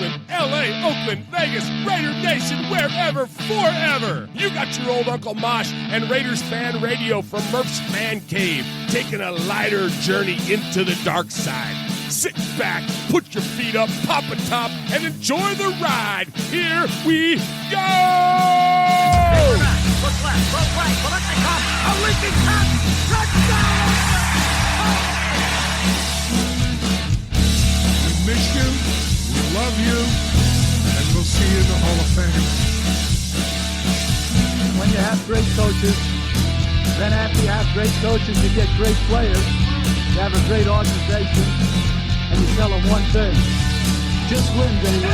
Oakland, LA, Oakland, Vegas, Raider Nation, wherever, forever. You got your old Uncle Mosh and Raiders Fan Radio from Murph's Man Cave, taking a lighter journey into the dark side. Sit back, put your feet up, pop a top, and enjoy the ride. Here we go! Look left, look right, Paletnikov, a leaping pass, touchdown! We miss you, we love you, and we'll see you in the Hall of Fame. When you have great coaches, then after you have great coaches, you get great players. You have a great organization, and you tell them one thing: just win, baby.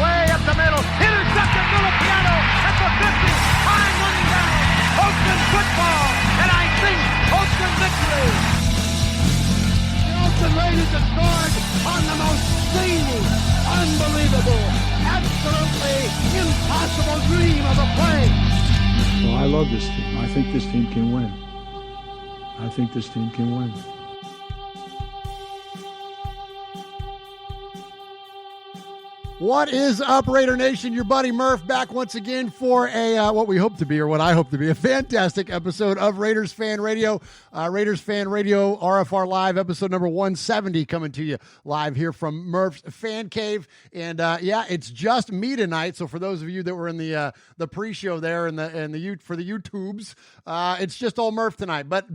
Way up the middle, intercepted Filipiano at the 50, time running down. Oakland football, and I think Oakland victory. The Oakland Raiders have scored on the most zany, unbelievable, absolutely impossible dream of a play. Well, I love this team. I think this team can win. I think this team can win. What is up, Raider Nation? Your buddy Murph back once again for a what we hope to be, or what I hope to be, a fantastic episode of Raiders Fan Radio. Raiders Fan Radio RFR Live, episode number 170, coming to you live here from Murph's Fan Cave. And yeah, it's just me tonight. So for those of you that were in the pre-show there and for the YouTubes, it's just all Murph tonight. But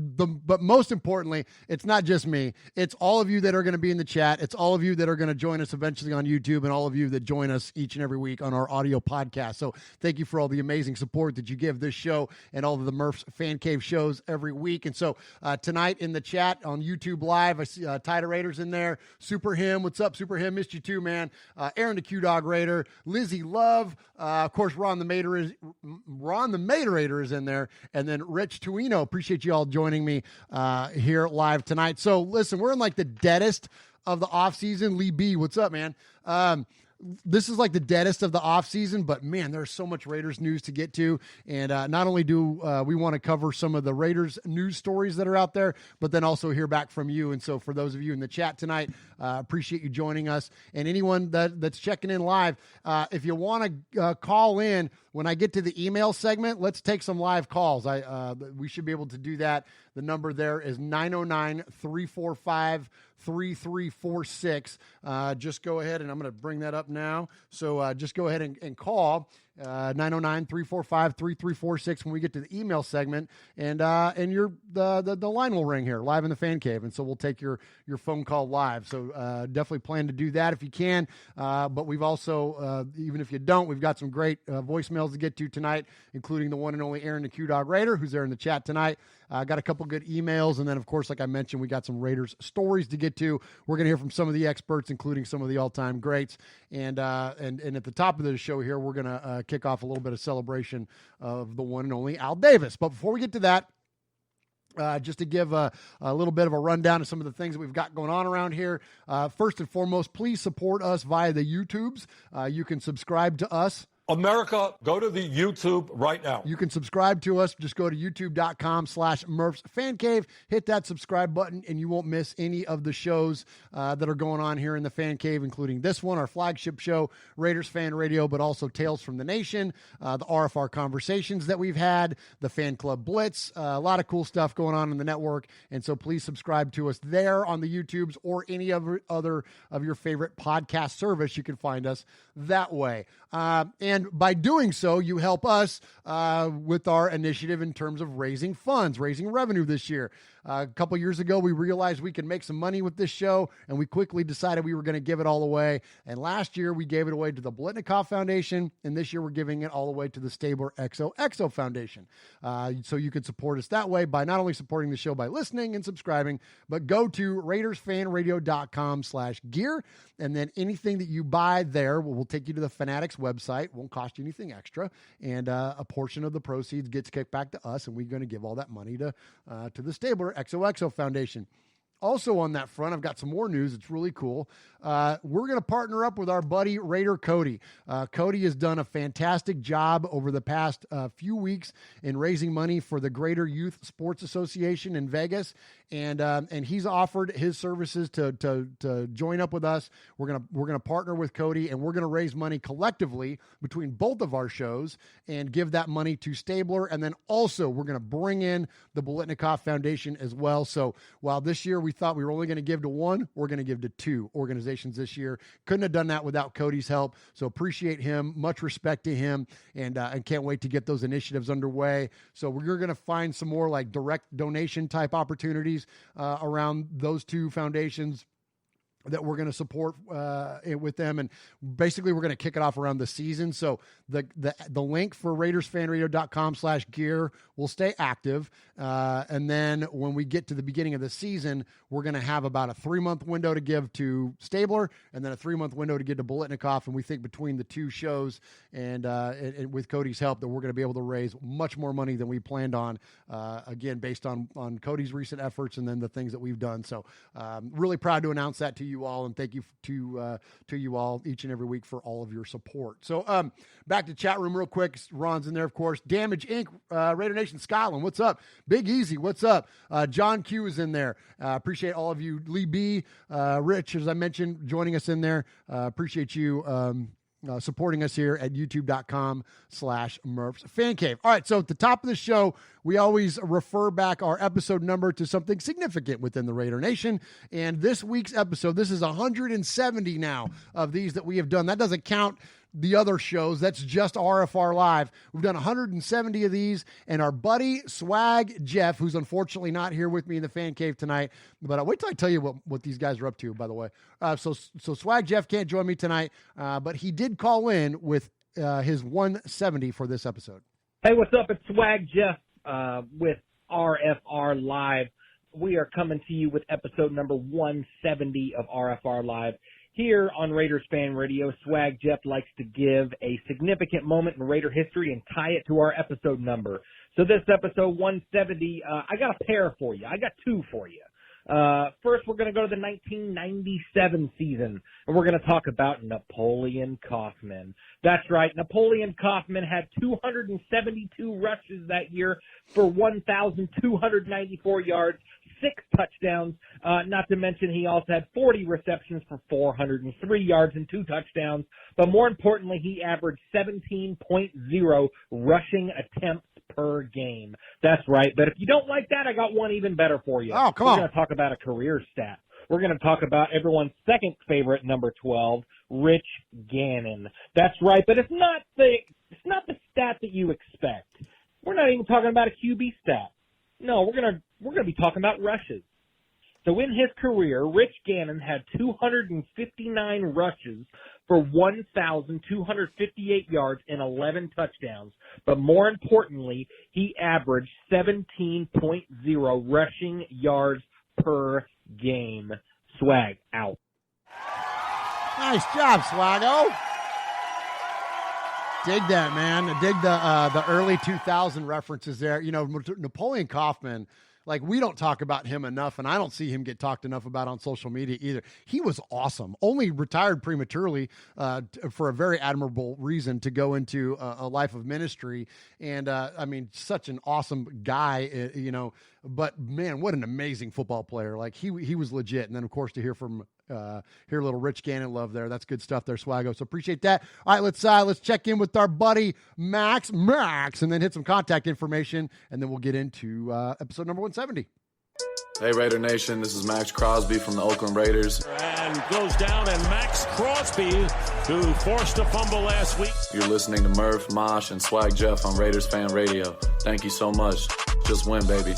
most importantly, it's not just me. It's all of you that are going to be in the chat. It's all of you that are going to join us eventually on YouTube, and all of you that join us each and every week on our audio podcast. So thank you for all the amazing support that you give this show and all of the Murph's Fan Cave shows every week. And so tonight in the chat on YouTube Live, I see Tida Raiders in there. Super Him, what's up, Super Him? Missed you too, man. Aaron the Q-Dog Raider, Lizzie Love, of course, Ron the Materator is in there, and then Rich Tuino. Appreciate you all joining me here live tonight. So listen, we're in like the deadest of the off season. Lee B, what's up, man? This is like the deadest of the offseason, but man, there's so much Raiders news to get to. And not only do we want to cover some of the Raiders news stories that are out there, but then also hear back from you. And so for those of you in the chat tonight, appreciate you joining us. And anyone that's checking in live, if you want to call in, when I get to the email segment, let's take some live calls. We should be able to do that. The number there is 909-345-3346. Just go ahead, and I'm going to bring that up now. So just go ahead and call 909-345-3346 when we get to the email segment, and the line will ring here live in the Fan Cave, and so we'll take your phone call live. So definitely plan to do that if you can. But we've also, even if you don't, we've got some great voicemails to get to tonight, including the one and only Aaron the Q-Dog Raider, who's there in the chat tonight. Got a couple good emails, and then, of course, like I mentioned, we got some Raiders stories to get to. We're going to hear from some of the experts, including some of the all-time greats. And at the top of the show here, we're going to kick off a little bit of celebration of the one and only Al Davis. But before we get to that, just to give a little bit of a rundown of some of the things that we've got going on around here. First and foremost, please support us via the YouTubes. You can subscribe to us. America, go to the YouTube right now. You can subscribe to us. Just go to youtube.com/Murph's Fan Cave. Hit that subscribe button, and you won't miss any of the shows that are going on here in the Fan Cave, including this one, our flagship show, Raiders Fan Radio, but also Tales from the Nation, the RFR conversations that we've had, the Fan Club Blitz, a lot of cool stuff going on in the network. And so please subscribe to us there on the YouTubes or any other of your favorite podcast service. You can find us that way. And by doing so, you help us with our initiative in terms of raising funds, raising revenue this year. A couple years ago, we realized we could make some money with this show, and we quickly decided we were going to give it all away. And last year, we gave it away to the Paletnikov Foundation, and this year, we're giving it all away to the Stabler XOXO Foundation. So you can support us that way by not only supporting the show by listening and subscribing, but go to RaidersFanRadio.com/gear, and then anything that you buy there will take you to the Fanatics website. Won't cost you anything extra, and a portion of the proceeds gets kicked back to us, and we're going to give all that money to the Stabler XOXO Foundation. Also on that front, I've got some more news. It's really cool. We're going to partner up with our buddy Raider Cody. Cody has done a fantastic job over the past few weeks in raising money for the Greater Youth Sports Association in Vegas. and he's offered his services to join up with us. We're gonna partner with Cody, and we're gonna raise money collectively between both of our shows and give that money to Stabler, and then also we're gonna bring in the Biletnikoff Foundation as well. So while this year we thought we were only going to give to one, we're going to give to two organizations this year. Couldn't have done that without Cody's help. So appreciate him, much respect to him, and can't wait to get those initiatives underway. So we're going to find some more like direct donation type opportunities around those two foundations that we're going to support with them, and basically we're going to kick it off around the season. So the link for RaidersFanRadio.com/gear will stay active, and then when we get to the beginning of the season, we're going to have about a 3-month window to give to Stabler, and then a 3-month window to give to Biletnikoff. And we think between the two shows and with Cody's help, that we're going to be able to raise much more money than we planned on. Again, based on Cody's recent efforts and then the things that we've done. So really proud to announce that to you all, and thank you to you all each and every week for all of your support. So back to chat room real quick. Ron's in there, of course. Damage Inc., Raider Nation Scotland, what's up? Big Easy, what's up? John Q is in there. Appreciate all of you. Lee B, Rich, as I mentioned, joining us in there. Appreciate you supporting us here at youtube.com/Murph's Fan Cave. All right, so at the top of the show, we always refer back our episode number to something significant within the Raider Nation. And this week's episode, this is 170 now of these that we have done. That doesn't count the other shows. That's just RFR Live. We've done 170 of these, and our buddy Swag Jeff, who's unfortunately not here with me in the Fan Cave tonight, but I'll wait till I tell you what these guys are up to, by the way. So Swag Jeff can't join me tonight, but he did call in with his 170 for this episode. Hey, what's up? It's Swag Jeff with RFR Live. We are coming to you with episode number 170 of RFR Live. Here on Raiders Fan Radio, Swag Jeff likes to give a significant moment in Raider history and tie it to our episode number. So this episode 170, I got a pair for you. I got two for you. First, we're going to go to the 1997 season, and we're going to talk about Napoleon Kaufman. That's right. Napoleon Kaufman had 272 rushes that year for 1,294 yards, 6 touchdowns, not to mention he also had 40 receptions for 403 yards and 2 touchdowns. But more importantly, he averaged 17.0 rushing attempts per game. That's right. But if you don't like that, I got one even better for you. Oh, come on. We're going to talk about a career stat. We're going to talk about everyone's second favorite number 12, Rich Gannon. That's right. But it's not the stat that you expect. We're not even talking about a QB stat. No, we're going to be talking about rushes. So in his career, Rich Gannon had 259 rushes for 1,258 yards and 11 touchdowns. But more importantly, he averaged 17.0 rushing yards per game. Swag out. Nice job, Swaggo. Dig that, man. Dig the early 2000 references there. You know, Napoleon Kaufman, like, we don't talk about him enough, and I don't see him get talked enough about on social media either. He was awesome. Only retired prematurely for a very admirable reason, to go into a life of ministry. And, I mean, such an awesome guy, you know. But, man, what an amazing football player. Like, he was legit. And then, of course, to hear from hear a little Rich Gannon love there. That's good stuff there, Swaggo. So appreciate that. All right, let's check in with our buddy Max, and then hit some contact information, and then we'll get into episode number 170. Hey, Raider Nation, this is Max Crosby from the Oakland Raiders. And goes down, and Max Crosby, who forced a fumble last week. You're listening to Murph, Mosh, and Swag Jeff on Raiders Fan Radio. Thank you so much. Just win, baby.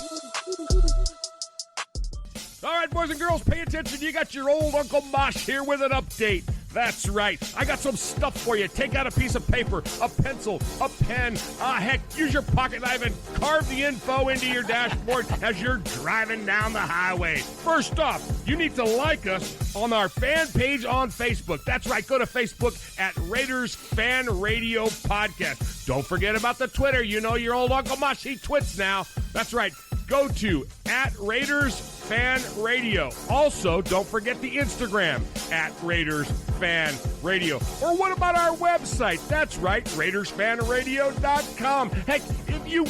All right, boys and girls, pay attention. You got your old Uncle Mosh here with an update. That's right. I got some stuff for you. Take out a piece of paper, a pencil, a pen. Heck, use your pocket knife and carve the info into your dashboard as you're driving down the highway. First off, you need to like us on our fan page on Facebook. That's right. Go to Facebook at Raiders Fan Radio Podcast. Don't forget about the Twitter. You know your old Uncle Mosh, he twits now. That's right. Go to at Raiders Fan Radio. Also, don't forget the Instagram at Raiders Fan Radio. Or what about our website? That's right, RaidersFanRadio.com. Heck, if If you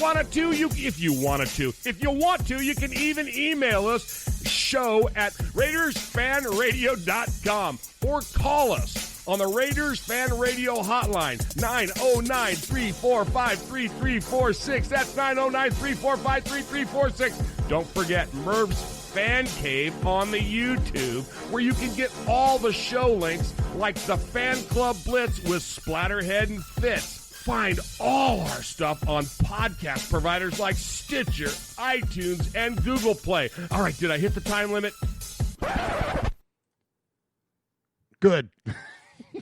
want to, you can even email us, show@RaidersFanRadio.com, or call us on the Raiders Fan Radio hotline, 909-345-3346. That's 909-345-3346. Don't forget Merv's Fan Cave on the YouTube, where you can get all the show links like the Fan Club Blitz with Splatterhead and Fitz. Find all our stuff on podcast providers like Stitcher, iTunes, and Google Play. All right, did I hit the time limit? Good.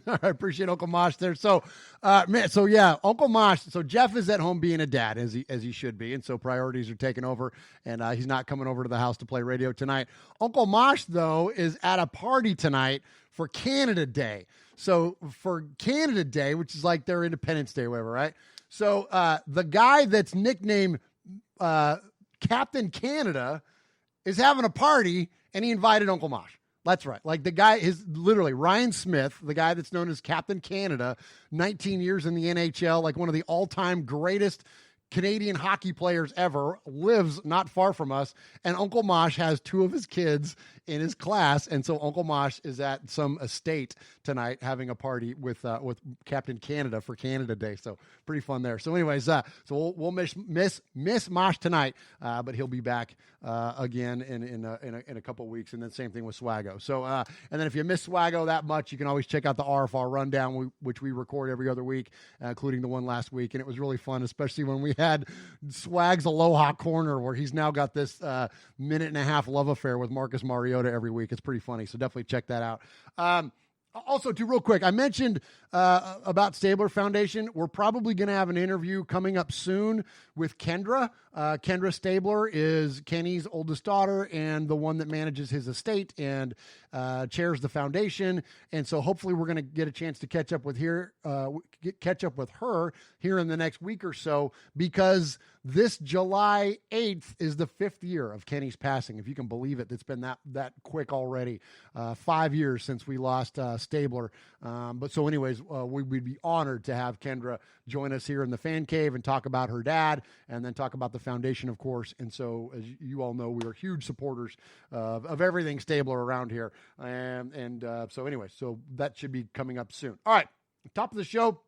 I appreciate Uncle Mosh there. So, Uncle Mosh. So Jeff is at home being a dad, as he should be, and so priorities are taking over, and he's not coming over to the house to play radio tonight. Uncle Mosh, though, is at a party tonight for Canada Day. So for Canada Day, which is like their Independence Day or whatever, right? So the guy that's nicknamed Captain Canada is having a party, and he invited Uncle Mosh. That's right. Like the guy is literally Ryan Smith, the guy that's known as Captain Canada, 19 years in the NHL, like one of the all-time greatest Canadian hockey players ever, lives not far from us. And Uncle Mosh has two of his kids in his class. And so Uncle Mosh is at some estate tonight having a party with Captain Canada for Canada Day. So pretty fun there. So anyways, so we'll miss Mosh tonight, but he'll be back again in a couple of weeks. And then same thing with Swaggo. So, and then if you miss Swaggo that much, you can always check out the RFR rundown, which we record every other week, including the one last week. And it was really fun, especially when we had Swag's Aloha Corner, where he's now got this minute and a half love affair with Marcus Mariota every week. It's pretty funny. So definitely check that out. Also, too, real quick, I mentioned about Stabler Foundation. We're probably going to have an interview coming up soon with Kendra. Kendra Stabler is Kenny's oldest daughter and the one that manages his estate and chairs the foundation. And so hopefully we're going to get a chance to catch up with her here in the next week or so, because this July 8th is the 5th year of Kenny's passing. If you can believe it, it's been that quick already. 5 years since we lost Stabler. But so anyways, we'd be honored to have Kendra join us here in the Fan Cave and talk about her dad and then talk about the foundation, of course. And so, as you all know, we are huge supporters of everything Stabler around here. So anyway, so that should be coming up soon. All right, top of the show,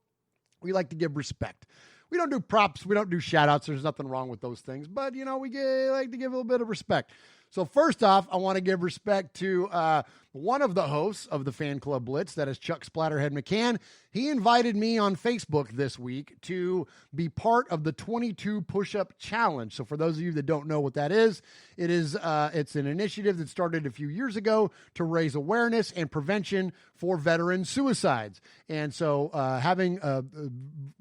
we like to give respect. We don't do props. We don't do shout-outs. There's nothing wrong with those things. But, we like to give a little bit of respect. So first off, I want to give respect to one of the hosts of the Fan Club Blitz, that is Chuck Splatterhead McCann. He invited me on Facebook this week to be part of the 22 Push-Up Challenge. So for those of you that don't know what that is, it's an initiative that started a few years ago to raise awareness and prevention for veteran suicides. And so having a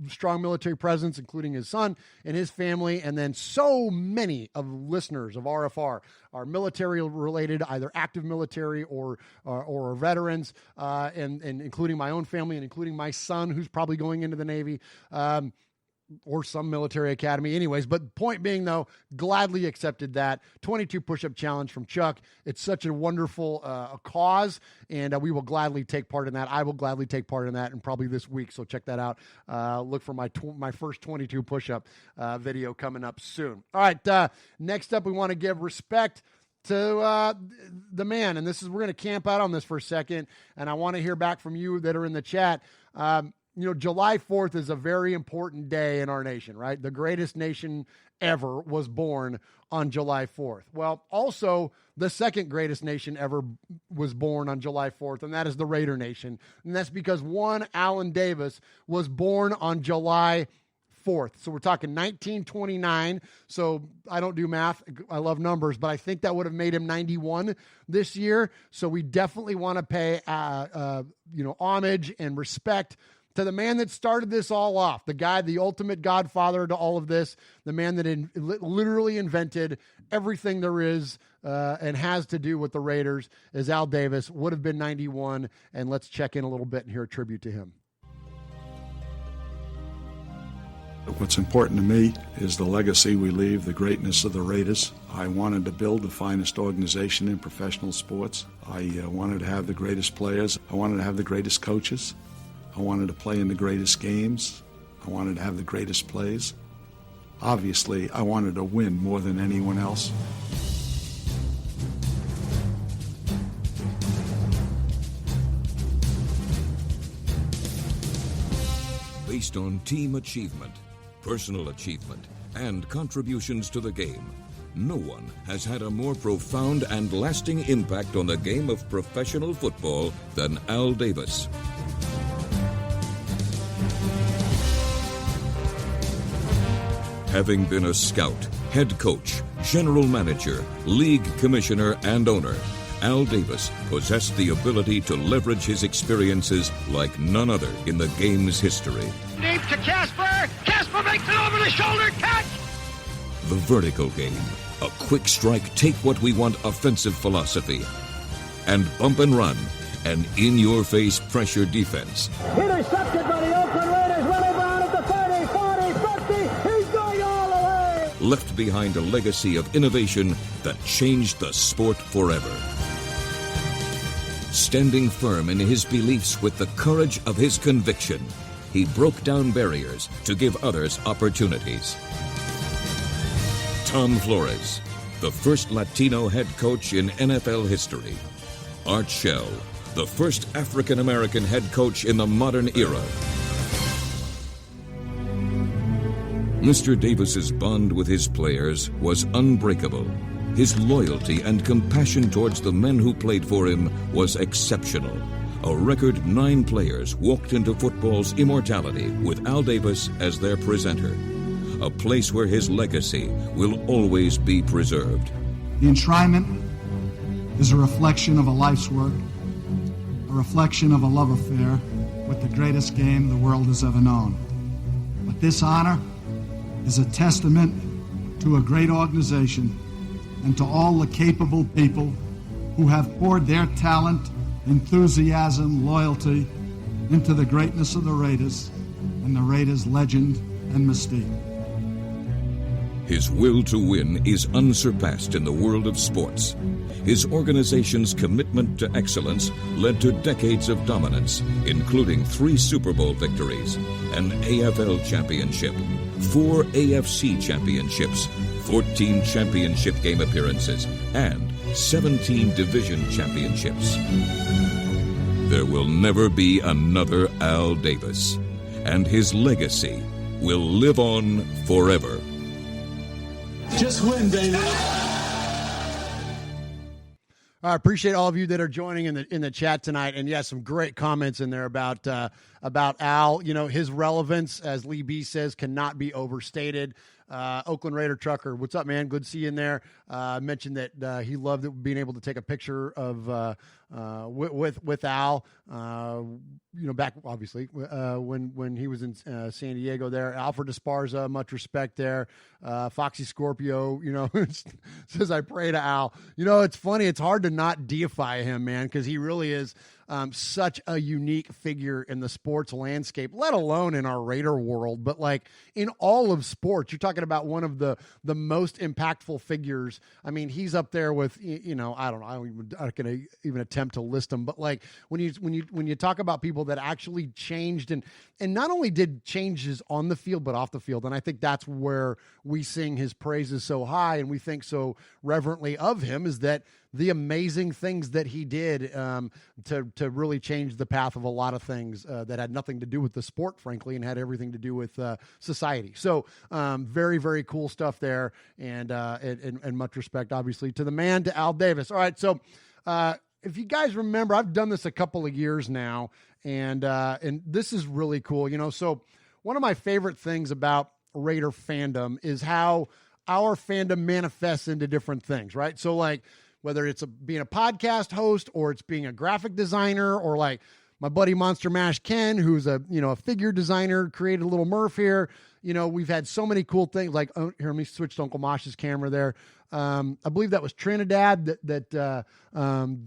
strong military presence, including his son and his family, and then so many of listeners of RFR are military related, either active military or veterans, and including my own family and including my son, who's probably going into the Navy, or some military academy. Anyways, but point being, though, gladly accepted that 22 push-up challenge from Chuck. It's such a wonderful cause, and we will gladly take part in that. I will gladly take part in that, and probably this week. So check that out. Look for my first 22 push-up video coming up soon. All right, next up, we want to give respect to the man, and we're going to camp out on this for a second, and I want to hear back from you that are in the chat. July 4th is a very important day in our nation, right? The greatest nation ever was born on July 4th. Well, also, the second greatest nation ever was born on July 4th, and that is the Raider Nation. And that's because one Allen Davis was born on July 4th. So we're talking 1929. So I don't do math. I love numbers, but I think that would have made him 91 this year. So we definitely want to pay, homage and respect to the man that started this all off, the guy, the ultimate godfather to all of this, the man that literally invented everything there is and has to do with the Raiders, is Al Davis, would have been 91. And let's check in a little bit and hear a tribute to him. What's important to me is the legacy we leave, the greatness of the Raiders. I wanted to build the finest organization in professional sports. I wanted to have the greatest players. I wanted to have the greatest coaches. I wanted to play in the greatest games. I wanted to have the greatest plays. Obviously, I wanted to win more than anyone else. Based on team achievement, personal achievement, and contributions to the game, no one has had a more profound and lasting impact on the game of professional football than Al Davis. Having been a scout, head coach, general manager, league commissioner, and owner, Al Davis possessed the ability to leverage his experiences like none other in the game's history. Deep to Casper. Casper makes it over the shoulder. Catch. The vertical game, a quick strike, take what we want offensive philosophy. And bump and run, an in-your-face pressure defense. Intercepted by the Oakland Raiders. Running down at the 30, 40, 50. He's going all the way. Left behind a legacy of innovation that changed the sport forever. Standing firm in his beliefs with the courage of his conviction, he broke down barriers to give others opportunities. Tom Flores, the first Latino head coach in NFL history. Art Shell, the first African-American head coach in the modern era. Mr. Davis's bond with his players was unbreakable. His loyalty and compassion towards the men who played for him was exceptional. A record 9 players walked into football's immortality with Al Davis as their presenter. A place where his legacy will always be preserved. The enshrinement is a reflection of a life's work, a reflection of a love affair with the greatest game the world has ever known. But this honor is a testament to a great organization and to all the capable people who have poured their talent, enthusiasm, loyalty into the greatness of the Raiders and the Raiders' legend and mystique. His will to win is unsurpassed in the world of sports. His organization's commitment to excellence led to decades of dominance, including 3 Super Bowl victories, an AFL championship, 4 AFC championships, 14 championship game appearances, and 17 division championships. There will never be another Al Davis, and his legacy will live on forever. Just win, baby. I appreciate all of you that are joining in the chat tonight, and yes, some great comments in there about Al. You know, his relevance, as Lee B says, cannot be overstated. Oakland Raider Trucker, what's up, man? Good to see you in there. Mentioned that he loved being able to take a picture of with Al. You know, back obviously when he was in San Diego there. Alfred Esparza, much respect there. Foxy Scorpio, you know, says I pray to Al. You know, it's funny. It's hard to not deify him, man, because he really is such a unique figure in the sports landscape, let alone in our Raider world, but like in all of sports. You're talking about one of the most impactful figures. I mean, he's up there with, you know, I don't know, I'm not going to even attempt to list them, but like when you talk about people that actually changed and not only did changes on the field, but off the field. And I think that's where we sing his praises so high and we think so reverently of him, is that the amazing things that he did to really change the path of a lot of things that had nothing to do with the sport, frankly, and had everything to do with society. So very, very cool stuff there, and much respect, obviously, to the man, to Al Davis. All right, so if you guys remember, I've done this a couple of years now, and this is really cool. You know, so one of my favorite things about Raider fandom is how our fandom manifests into different things, right? So like, whether it's being a podcast host or it's being a graphic designer, or like my buddy Monster Mash Ken, who's a figure designer, created a little Murph here. You know, we've had so many cool things. Like, here, let me switch to Uncle Mosh's camera there. I believe that was Trinidad that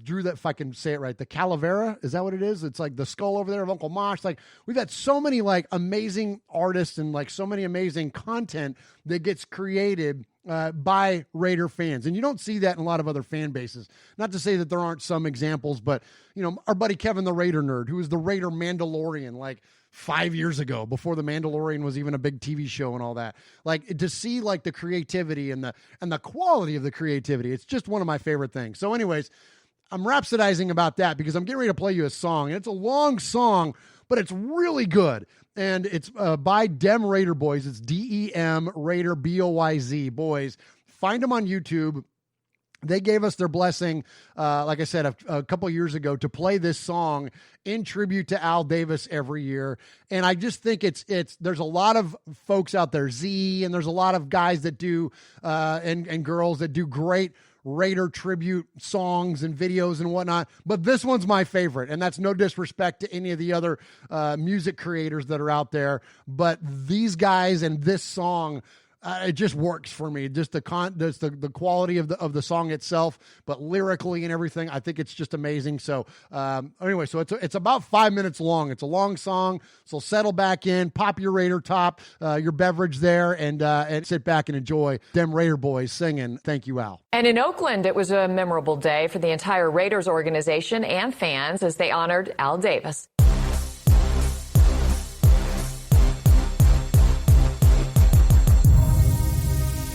drew that, if I can say it right, the Calavera. Is that what it is? It's like the skull over there of Uncle Mosh. Like, we've had so many like amazing artists and like so many amazing content that gets created by Raider fans. And you don't see that in a lot of other fan bases. Not to say that there aren't some examples, but, you know, our buddy Kevin the Raider Nerd, who is the Raider Mandalorian, like, 5 years ago, before The Mandalorian was even a big TV show and all that. Like, to see like the creativity and the quality of the creativity, it's just one of my favorite things. So anyways, I'm rhapsodizing about that because I'm getting ready to play you a song, and it's a long song, but it's really good. And it's by Dem Raider Boys. It's DEM Raider BOYZ Boys. Find them on YouTube. They gave us their blessing, like I said, a couple years ago, to play this song in tribute to Al Davis every year. And I just think there's a lot of folks out there, Z, and there's a lot of guys that do, and girls that do great Raider tribute songs and videos and whatnot. But this one's my favorite, and that's no disrespect to any of the other music creators that are out there. But these guys and this song, it just works for me. Just the quality of the song itself, but lyrically and everything, I think it's just amazing. So anyway, so it's about 5 minutes long. It's a long song, so settle back in, pop your Raider top, your beverage there, and sit back and enjoy Dem Raider Boys singing "Thank You, Al." And in Oakland, it was a memorable day for the entire Raiders organization and fans as they honored Al Davis.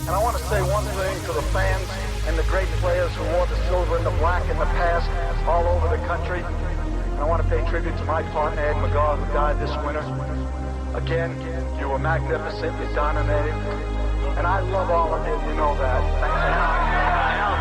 And I want to say one thing to the fans and the great players who wore the silver and the black in the past all over the country. And I want to pay tribute to my partner, Ed McGaw, who died this winter. Again, you were magnificent, you dominated. And I love all of you, you know that.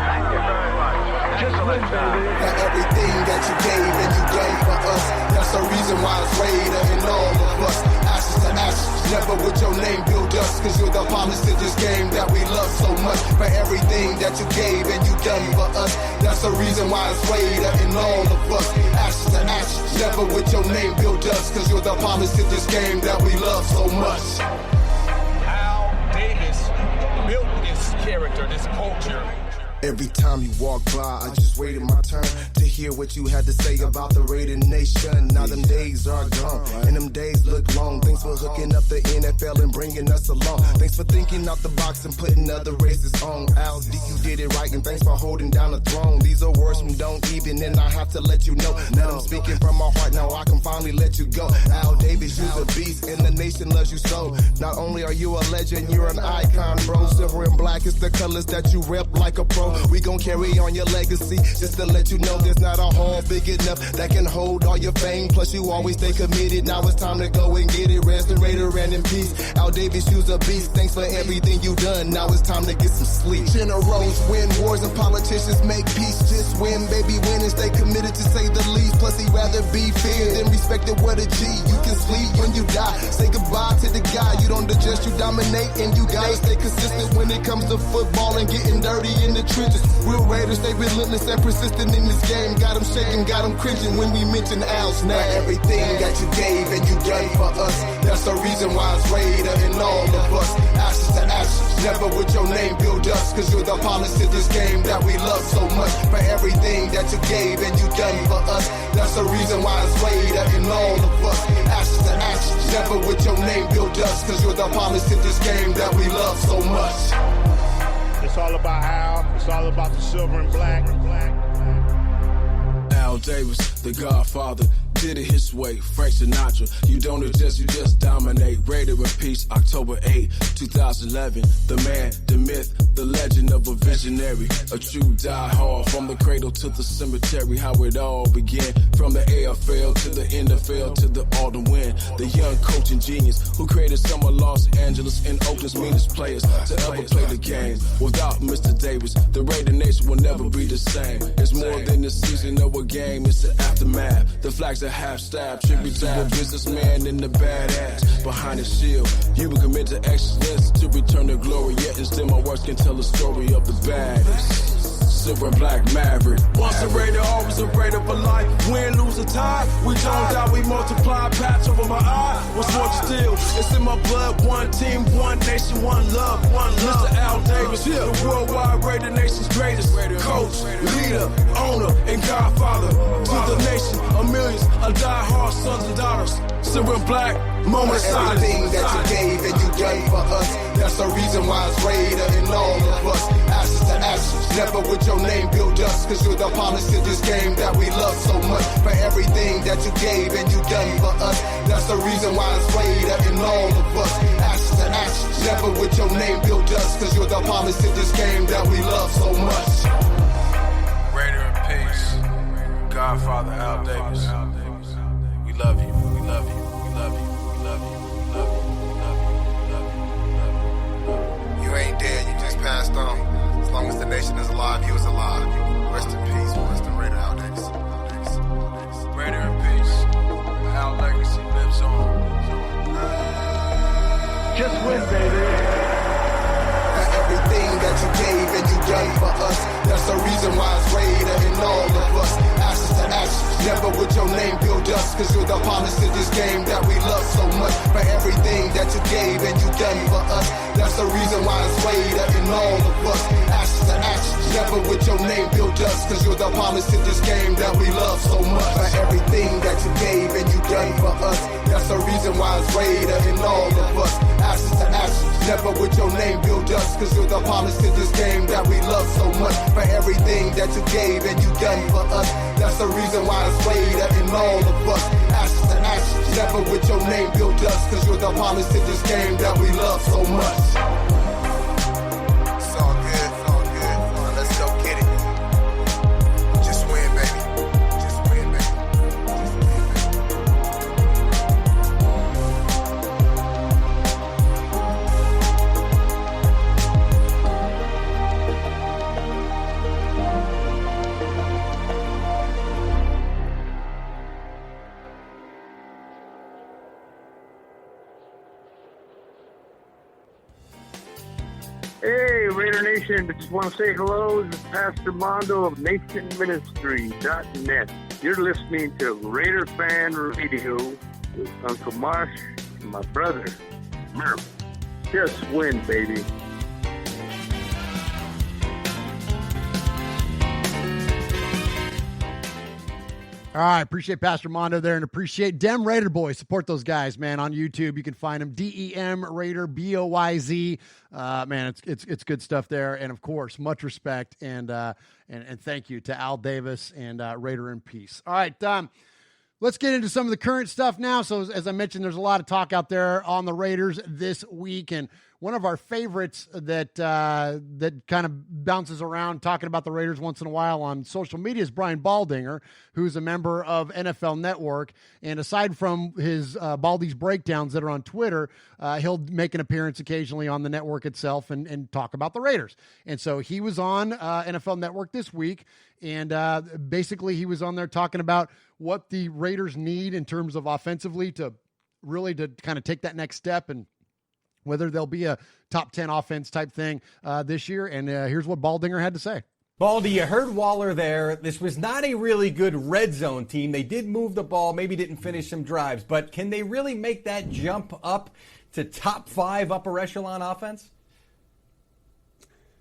Thank you very much. Just let for everything that you gave and you gave for us. That's the reason why it's Raider and all of us. Ashes to ashes, never would your name build us. Cause you're the polish to this game that we love so much. For everything that you gave and you done for us. That's the reason why it's Raider and all of us. Ashes to ashes, never would your name build us. Cause you're the polish to this game that we love so much. Al Davis built this character, this culture. Every time you walk by, I just waited my turn to hear what you had to say about the Raider Nation. Now them days are gone, and them days look long. Thanks for hooking up the NFL and bringing us along. Thanks for thinking out the box and putting other races on. Al D, you did it right, and thanks for holding down the throne. These are words from Don't Even, and I have to let you know. Now I'm speaking from my heart, now I can finally let you go. Al Davis, you're a beast, and the nation loves you so. Not only are you a legend, you're an icon, bro. Silver and black is the colors that you rep like a pro. We gon' carry on your legacy, just to let you know there's not a hall big enough that can hold all your fame. Plus you always stay committed, now it's time to go and get it. Rest and Raider and in peace. Al Davis, you's a beast, thanks for everything you done. Now it's time to get some sleep. Generals win wars and politicians make peace. Just win, baby, win and stay committed to say the least. Plus he'd rather be feared than respected. What a G, you can sleep when you die. Say goodbye to the guy, you don't digest, you dominate. And you gotta stay consistent when it comes to football and getting dirty in the trenches. Real Raiders, stay relentless and persistent in this game. Got them shaking, got them cringing when we mention Al's name. For everything that you gave and you done for us. That's the reason why it's Raider and all of us. Ashes to ashes, never would your name build us. Cause you're the polish to this game that we love so much. For everything that you gave and you done for us. That's the reason why it's Raider and all of us. Ashes to ashes, never would your name build us. Cause you're the polish to this game that we love so much. It's all about Al. It's all about the silver and black. Al Davis, the Godfather, did it his way. Frank Sinatra, you don't adjust, you just dominate. Raider in peace, October 8, 2011. The man, the myth, the legend of a visionary. A true die-hard, from the cradle to the cemetery. How it all began, from the AFL to the NFL to the autumn win. The young coaching genius who created some of Los Angeles and Oakland's meanest players to ever play the game. Without Mr. Davis, the Raider Nation will never be the same. It's more than the season of a game, it's the aftermath. The flags are half-stabbed, tribute to a businessman and the badass behind the shield. You were committed to excellence to return to glory, yet instead my words can tell the story of the baddest. Silver and black maverick. Once a Raider, always a Raider for life. Win, lose, or tie, we don't die, we multiply. Patch over my eye, what's more still? It's in my blood, one team, one nation, one love, one love. Mr. Al Davis, the worldwide Raider Nation's greatest coach, leader, owner, and godfather. To the a nation of millions of die-hard sons and daughters. Silver and black, moment of silence. Everything that you gave and you done for us, that's the reason why it's Raider and all of us. Ashes to ashes, never with your name build us, cause you're the promise to this game that we love so much. For everything that you gave and you done for us, that's the reason why it's Raider and all of us. Ashes to ashes, never with your name build us, cause you're the promise to this game that we love so much. Raider in peace, Godfather Al Davis. We love you, we love you, we love you, we love you, we love you, we love you, we love you, we love you. You ain't dead, you just passed on. As long as the nation is alive, you is alive. Rest in peace, rest in Raider Al Davis. Raider in peace, Al legacy lives on. Just win, baby. Everything that you gave and you done for us, that's the reason why it's Raider and all of us. Ashes to ashes, never with your name build us, cause you're the promise to this game that we love so much. For everything that you gave and you done for us, that's the reason why it's Raider and all of us. Ashes to ashes, never with your name build us, cause you're the promise to this game that we love so much. For everything that you gave and you done for us, that's the reason why it's Raider and all of us. Ashes to ashes, never with your name build us, cause you're the promise to this game that we love so much. For everything that you gave and you done for us, that's the reason why it's Raider and all of us. Ashes to ashes, never with your name build us, cause you're the promise to this game that we love so much. It's all good, now let's go get it. Just win, baby. Just win, baby. Just win, Hey, Raider Nation, I just want to say hello. This is Pastor Mondo of NationMinistry.net. You're listening to Raider Fan Radio with Uncle Mosh and my brother, Murph. Just win, baby. All right, appreciate Pastor Mondo there and appreciate Dem Raider Boys. Support those guys, man, on YouTube. You can find them, DEM Raider, BOYZ. Man, it's good stuff there. And, of course, much respect and thank you to Al Davis and Raider in Peace. All right, let's get into some of the current stuff now. So, as I mentioned, there's a lot of talk out there on the Raiders this week, and one of our favorites that kind of bounces around talking about the Raiders once in a while on social media is Brian Baldinger, who's a member of NFL Network. And aside from his Baldy's breakdowns that are on Twitter, he'll make an appearance occasionally on the network itself and talk about the Raiders. And so he was on NFL Network this week, and basically he was on there talking about what the Raiders need in terms of offensively to kind of take that next step and whether they'll be a top 10 offense type thing this year. And here's what Baldinger had to say. Baldy, you heard Waller there. This was not a really good red zone team. They did move the ball, maybe didn't finish some drives, but can they really make that jump up to top 5 upper echelon offense?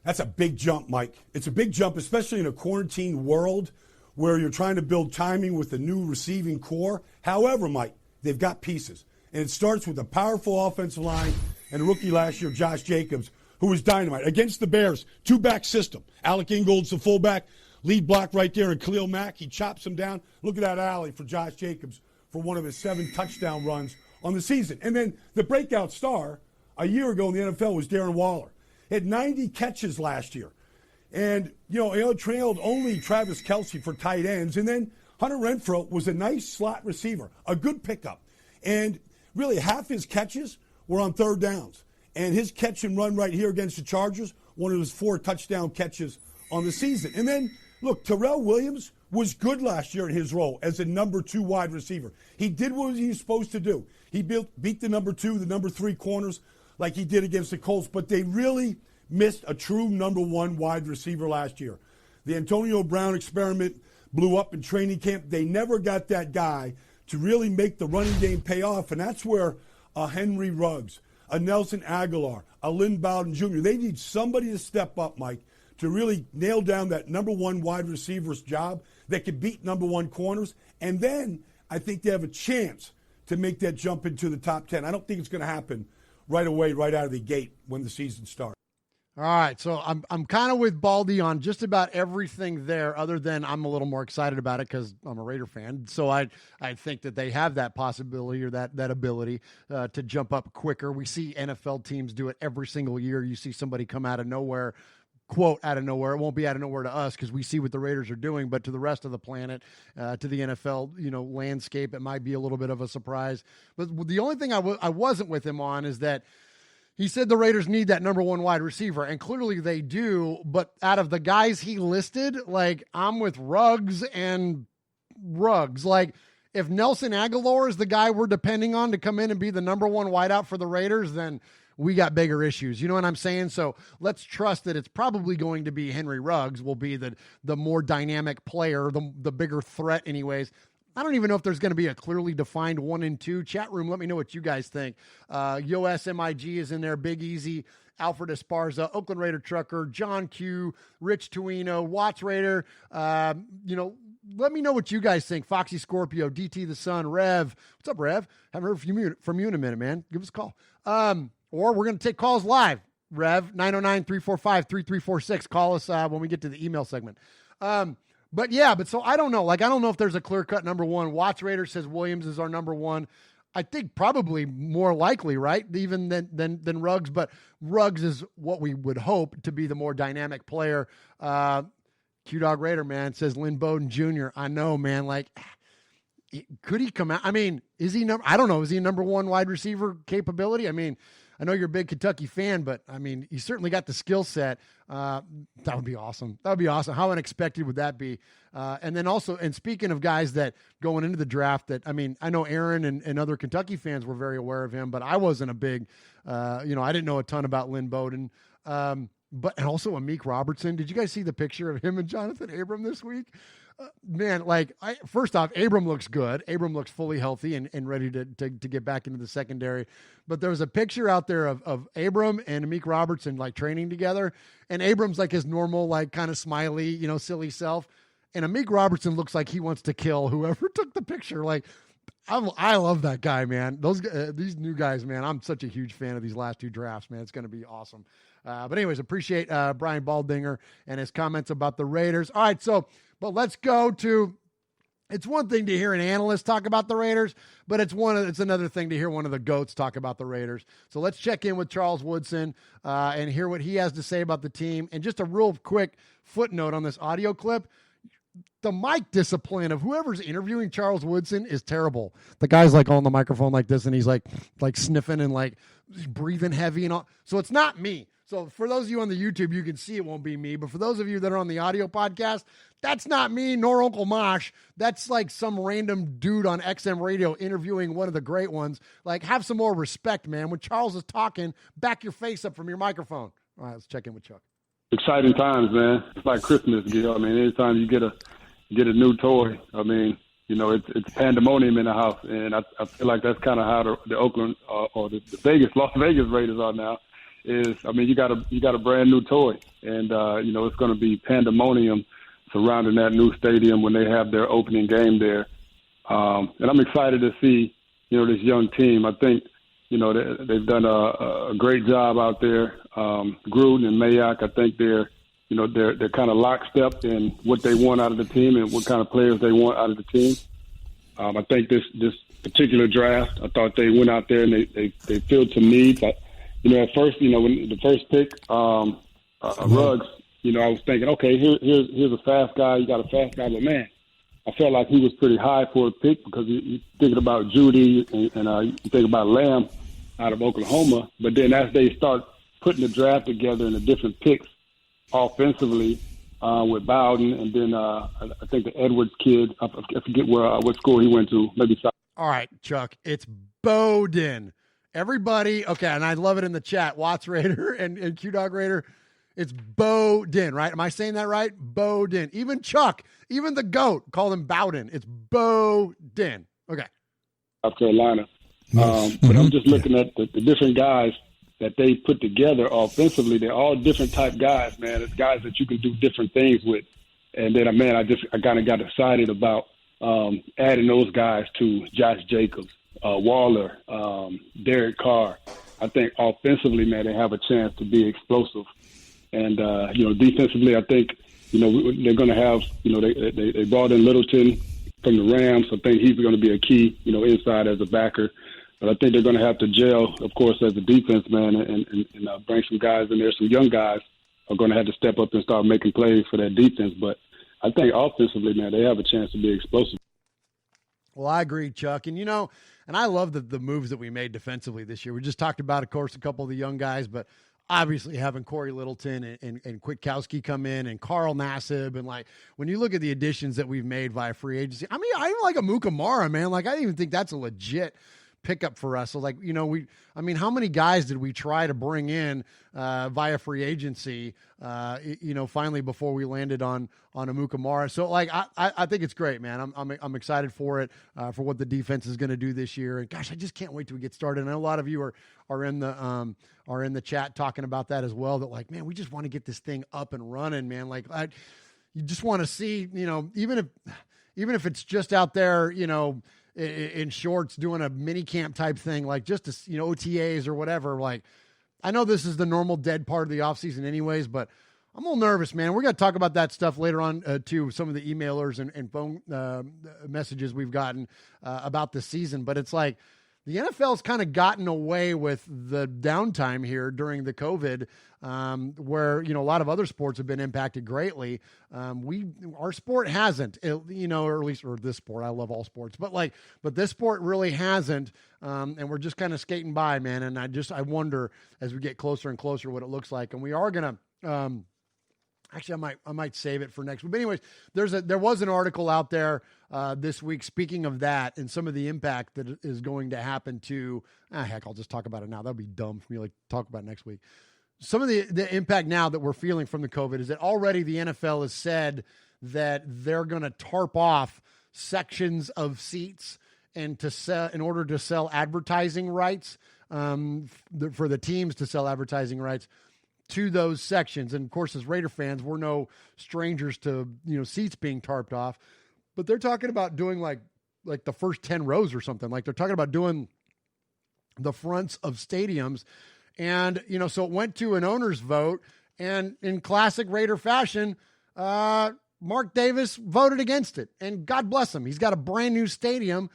That's a big jump, Mike. It's a big jump, especially in a quarantine world where you're trying to build timing with the new receiving core. However, Mike, they've got pieces. And it starts with a powerful offensive line and a rookie last year, Josh Jacobs, who was dynamite. Against the Bears, 2-back system. Alec Ingold's the fullback, lead block right there, and Khalil Mack, he chops him down. Look at that alley for Josh Jacobs for one of his 7 touchdown runs on the season. And then the breakout star a year ago in the NFL was Darren Waller. He had 90 catches last year. And, he trailed only Travis Kelce for tight ends. And then Hunter Renfrow was a nice slot receiver, a good pickup. And really half his catches were on third downs. And his catch and run right here against the Chargers, one of his 4 touchdown catches on the season. And then, look, Terrell Williams was good last year in his role as a number 2 wide receiver. He did what he was supposed to do. He beat the number 2, the number 3 corners like he did against the Colts, but they really missed a true number 1 wide receiver last year. The Antonio Brown experiment blew up in training camp. They never got that guy to really make the running game pay off, and that's where a Henry Ruggs, a Nelson Aguilar, a Lynn Bowden Jr., they need somebody to step up, Mike, to really nail down that number one wide receiver's job that could beat number one corners. And then I think they have a chance to make that jump into the top 10. I don't think it's going to happen right away, right out of the gate when the season starts. All right, so I'm kind of with Baldy on just about everything there, other than I'm a little more excited about it because I'm a Raider fan. So I think that they have that possibility or that ability to jump up quicker. We see NFL teams do it every single year. You see somebody come out of nowhere, quote, out of nowhere. It won't be out of nowhere to us because we see what the Raiders are doing, but to the rest of the planet, to the NFL, landscape, it might be a little bit of a surprise. But the only thing I wasn't with him on is that he said the Raiders need that number one wide receiver, and clearly they do. But out of the guys he listed, I'm with Ruggs and Ruggs. If Nelson Aguilar is the guy we're depending on to come in and be the number one wideout for the Raiders, then we got bigger issues. You know what I'm saying? So let's trust that it's probably going to be Henry Ruggs will be the more dynamic player, the bigger threat anyways. I don't even know if there's going to be a clearly defined 1 and 2. Chat room, let me know what you guys think. Yoas MIG is in there. Big Easy, Alfred Esparza, Oakland Raider Trucker, John Q, Rich Tuino, Watts Raider. Let me know what you guys think. Foxy Scorpio, DT the Sun, Rev. What's up, Rev? Haven't heard from you in a minute, man. Give us a call. Or we're going to take calls live. Rev, 909-345-3346. Call us when we get to the email segment. But so I don't know. I don't know if there's a clear-cut number one. Watts Raider says Williams is our number one. I think probably more likely, right, even than Ruggs. But Ruggs is what we would hope to be the more dynamic player. Q-Dog Raider, man, says Lynn Bowden Jr. I know, man. Could he come out? I mean, is he I don't know. Is he a number one wide receiver capability? I mean, I know you're a big Kentucky fan, but I mean, he certainly got the skill set. That would be awesome. That would be awesome. How unexpected would that be? And then also, and speaking of guys that going into the draft I know Aaron and other Kentucky fans were very aware of him, but I wasn't a big, I didn't know a ton about Lynn Bowden. And also Amik Robertson. Did you guys see the picture of him and Jonathan Abram this week? First off, Abram looks good. Abram looks fully healthy and ready to get back into the secondary. But there was a picture out there of Abram and Amik Robertson training together. And Abram's his normal, kind of smiley, silly self. And Amik Robertson looks like he wants to kill whoever took the picture. I love that guy, man. These new guys, man. I'm such a huge fan of these last two drafts, man. It's going to be awesome. But anyways, appreciate Brian Baldinger and his comments about the Raiders. All right, but let's go to, it's one thing to hear an analyst talk about the Raiders, but it's another thing to hear one of the GOATs talk about the Raiders. So let's check in with Charles Woodson and hear what he has to say about the team. And just a real quick footnote on this audio clip. The mic discipline of whoever's interviewing Charles Woodson is terrible. The guy's on the microphone like this, and he's like sniffing and breathing heavy and all. So it's not me. So for those of you on the YouTube, you can see it won't be me. But for those of you that are on the audio podcast, that's not me nor Uncle Mosh. That's some random dude on XM radio interviewing one of the great ones. Have some more respect, man. When Charles is talking, back your face up from your microphone. All right, let's check in with Chuck. Exciting times, man. It's like Christmas, Gil. I mean, anytime you get a new toy, I mean, it's pandemonium in the house, and I feel like that's kind of how the Oakland or the Las Vegas Raiders are now. You got a brand new toy, and it's going to be pandemonium surrounding that new stadium when they have their opening game there. And I'm excited to see this young team. I think they've done a great job out there. Gruden and Mayock, I think they're kind of lockstep in what they want out of the team and what kind of players they want out of the team. I think this particular draft, I thought they went out there and they filled some needs. At first, when the first pick, Ruggs, I was thinking, okay, here's a fast guy. You got a fast guy, but man, I felt like he was pretty high for a pick because you're thinking about Judy and you think about Lamb out of Oklahoma. But then as they start putting the draft together and the different picks offensively with Bowden and then I think the Edwards kid, I forget what school he went to, maybe South. All right, Chuck, it's Bowden. Everybody, okay, and I love it in the chat. Watts Raider and Q-Dog Raider. It's Bowden, right? Am I saying that right? Bowden. Even Chuck, even the GOAT called him Bowden. It's Bowden. Okay. South Carolina. But I'm just looking at the different guys that they put together offensively, they're all different type guys, man. It's guys that you can do different things with. And then, man, I kind of got excited about adding those guys to Josh Jacobs, Waller, Derek Carr. I think offensively, man, they have a chance to be explosive. And, defensively, I think, they're going to have, they brought in Littleton from the Rams. I think he's going to be a key, inside as a backer. But I think they're going to have to gel, of course, as a defense, man, and bring some guys in there. Some young guys are going to have to step up and start making plays for that defense. But I think offensively, man, they have a chance to be explosive. Well, I agree, Chuck. And, and I love the moves that we made defensively this year. We just talked about, of course, a couple of the young guys, but obviously having Corey Littleton and Kwiatkowski come in and Carl Nassib. And, when you look at the additions that we've made via free agency, I even like a Mukamara, man. I didn't even think that's a legit pickup for us. So how many guys did we try to bring in via free agency, finally before we landed on Mukamara. So I think it's great, man. I'm excited for it, for what the defense is going to do this year. And gosh, I just can't wait till we get started. And I know a lot of you are in the chat talking about that as well, that man, we just want to get this thing up and running, man. You just want to see, even if it's just out there, in shorts doing a mini camp type thing, just to, OTAs or whatever. I know this is the normal dead part of the offseason anyways, but I'm a little nervous, man. We're going to talk about that stuff later on too, some of the emailers and phone messages we've gotten about the season. But it's the NFL's kind of gotten away with the downtime here during the COVID, where, a lot of other sports have been impacted greatly. Our sport hasn't, or at least this sport. I love all sports, but this sport really hasn't. And we're just kind of skating by, man. And I wonder as we get closer and closer what it looks like. And we are going to, actually, I might save it for next week. But anyways, there was an article out there this week, speaking of that and some of the impact that is going to happen to, I'll just talk about it now. That'd be dumb for me to talk about it next week. Some of the impact now that we're feeling from the COVID is that already the NFL has said that they're going to tarp off sections of seats and in order to sell advertising rights, for the teams to sell advertising rights to those sections. And of course, as Raider fans, we're no strangers to, seats being tarped off, but they're talking about doing like the first 10 rows or something. They're talking about doing the fronts of stadiums. And, so it went to an owner's vote, and in classic Raider fashion, Mark Davis voted against it, and God bless him. He's got a brand new stadium.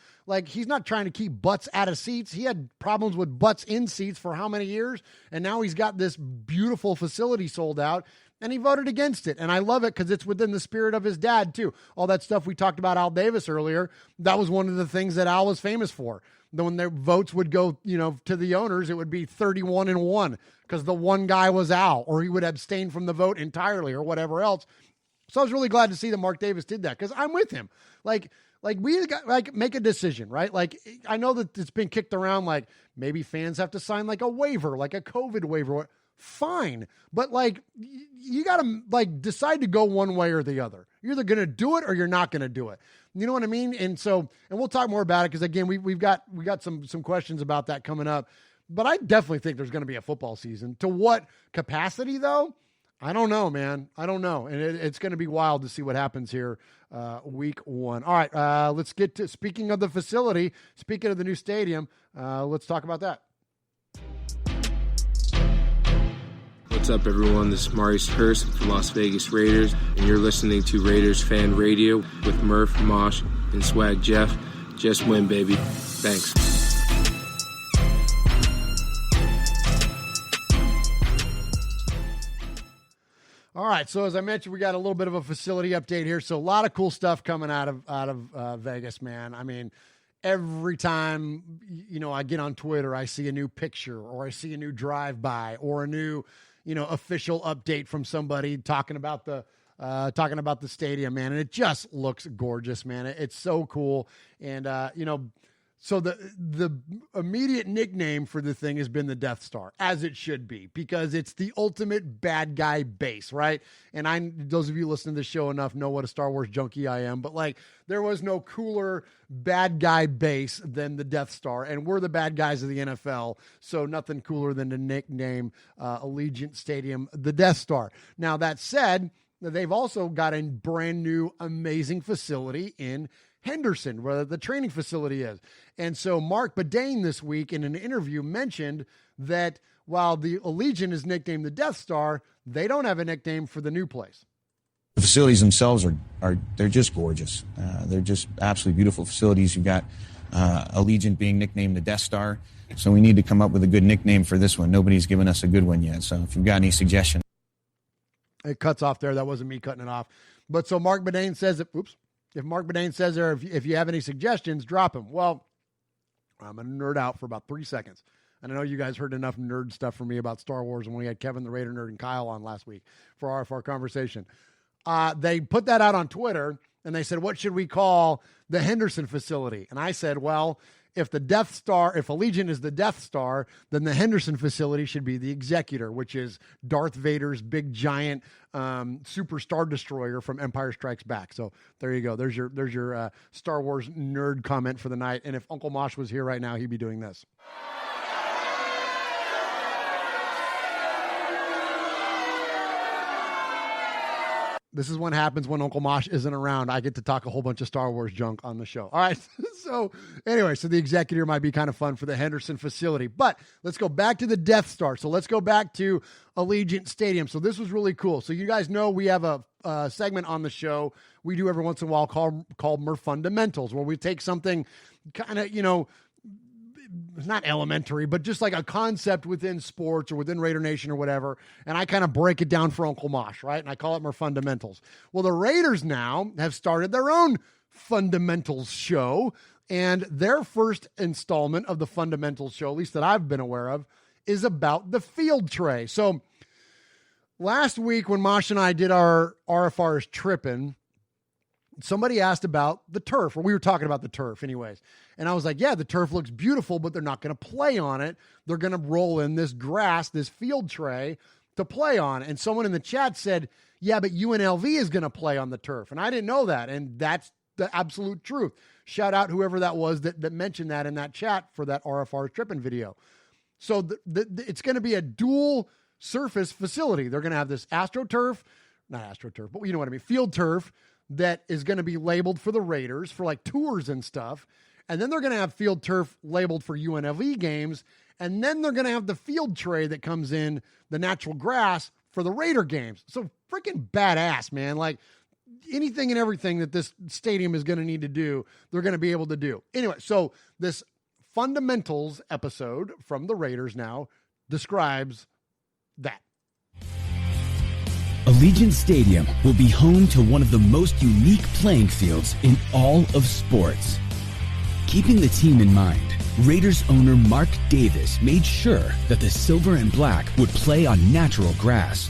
He's not trying to keep butts out of seats. He had problems with butts in seats for how many years? And now he's got this beautiful facility sold out, and he voted against it. And I love it because it's within the spirit of his dad too. All that stuff we talked about Al Davis earlier, that was one of the things that Al was famous for. When their votes would go, to the owners, it would be 31-1 because the one guy was Al, or he would abstain from the vote entirely or whatever else. So I was really glad to see that Mark Davis did that, because I'm with him. We got make a decision, right? I know that it's been kicked around, maybe fans have to sign a waiver, a COVID waiver. Fine. But you got to decide to go one way or the other. You're either going to do it or you're not going to do it. You know what I mean? And we'll talk more about it, because again, we got some questions about that coming up, but I definitely think there's going to be a football season. To what capacity though? I don't know, man. I don't know. And it's going to be wild to see what happens here week one. All right, let's get to, speaking of the facility, speaking of the new stadium, let's talk about that. What's up, everyone? This is Maurice Hurst with the Las Vegas Raiders, and you're listening to Raiders Fan Radio with Murph, Mosh, and Swag Jeff. Just win, baby. Thanks. All right, so as I mentioned, we got a little bit of a facility update here. So a lot of cool stuff coming out of Vegas, man. I mean, every time, I get on Twitter, I see a new picture, or I see a new drive-by, or a new, official update from somebody talking about the stadium, man. And it just looks gorgeous, man. It's so cool. And, So the immediate nickname for the thing has been the Death Star, as it should be, because it's the ultimate bad guy base, right? And those of you listening to the show enough know what a Star Wars junkie I am, but like there was no cooler bad guy base than the Death Star, and we're the bad guys of the NFL, so nothing cooler than to nickname Allegiant Stadium the Death Star. Now that said, they've also got a brand new amazing facility in Henderson, where the training facility is. And so Mark Bedane this week in an interview mentioned that while the Allegiant is nicknamed the Death Star, they don't have a nickname for the new place. The facilities themselves they're just gorgeous. They're just absolutely beautiful facilities. You've got Allegiant being nicknamed the Death Star. So we need to come up with a good nickname for this one. Nobody's given us a good one yet. So if you've got any suggestions. It cuts off there. That wasn't me cutting it off. But so Mark Bedane says that, if Mark Bedane says there, if you have any suggestions, drop them. Well, I'm going to nerd out for about 3 seconds. And I know you guys heard enough nerd stuff from me about Star Wars when we had Kevin the Raider Nerd and Kyle on last week for RFR Conversation. They put that out on Twitter, and they said, what should we call the Henderson facility? And I said, well, if Allegiant is the Death Star, then the Henderson facility should be the Executor, which is Darth Vader's big giant super Star Destroyer from Empire Strikes Back. So there you go. There's your Star Wars nerd comment for the night. And if Uncle Mosh was here right now, he'd be doing this. This is what happens when Uncle Mosh isn't around. I get to talk a whole bunch of Star Wars junk on the show. All right. So anyway, the Executor might be kind of fun for the Henderson facility. But let's go back to the Death Star. So let's go back to Allegiant Stadium. So this was really cool. So you guys know we have a segment on the show we do every once in a while called Murph Fundamentals, where we take something kind of, not elementary, but just like a concept within sports or within Raider Nation or whatever. And I kind of break it down for Uncle Mosh, right? And I call it more fundamentals. Well, the Raiders now have started their own fundamentals show. And their first installment of the fundamentals show, at least that I've been aware of, is about the field tray. So last week when Mosh and I did our RFR's tripping, somebody asked about the turf, or we were talking about the turf anyways. And I was like, yeah, the turf looks beautiful, but they're not going to play on it. They're going to roll in this grass, this field tray to play on. And someone in the chat said, yeah, but UNLV is going to play on the turf. And I didn't know that. And that's the absolute truth. Shout out whoever that was that mentioned that in that chat for that RFR tripping video. So it's going to be a dual surface facility. They're going to have this not AstroTurf, but you know what I mean, field turf that is going to be labeled for the Raiders for like tours and stuff. And then they're going to have field turf labeled for UNLV games. And then they're going to have the field tray that comes in the natural grass for the Raider games. So freaking badass, man. Like anything and everything that this stadium is going to need to do, they're going to be able to do. Anyway, so this fundamentals episode from the Raiders now describes that. Allegiant Stadium will be home to one of the most unique playing fields in all of sports. Keeping the team in mind, Raiders owner Mark Davis made sure that the silver and black would play on natural grass.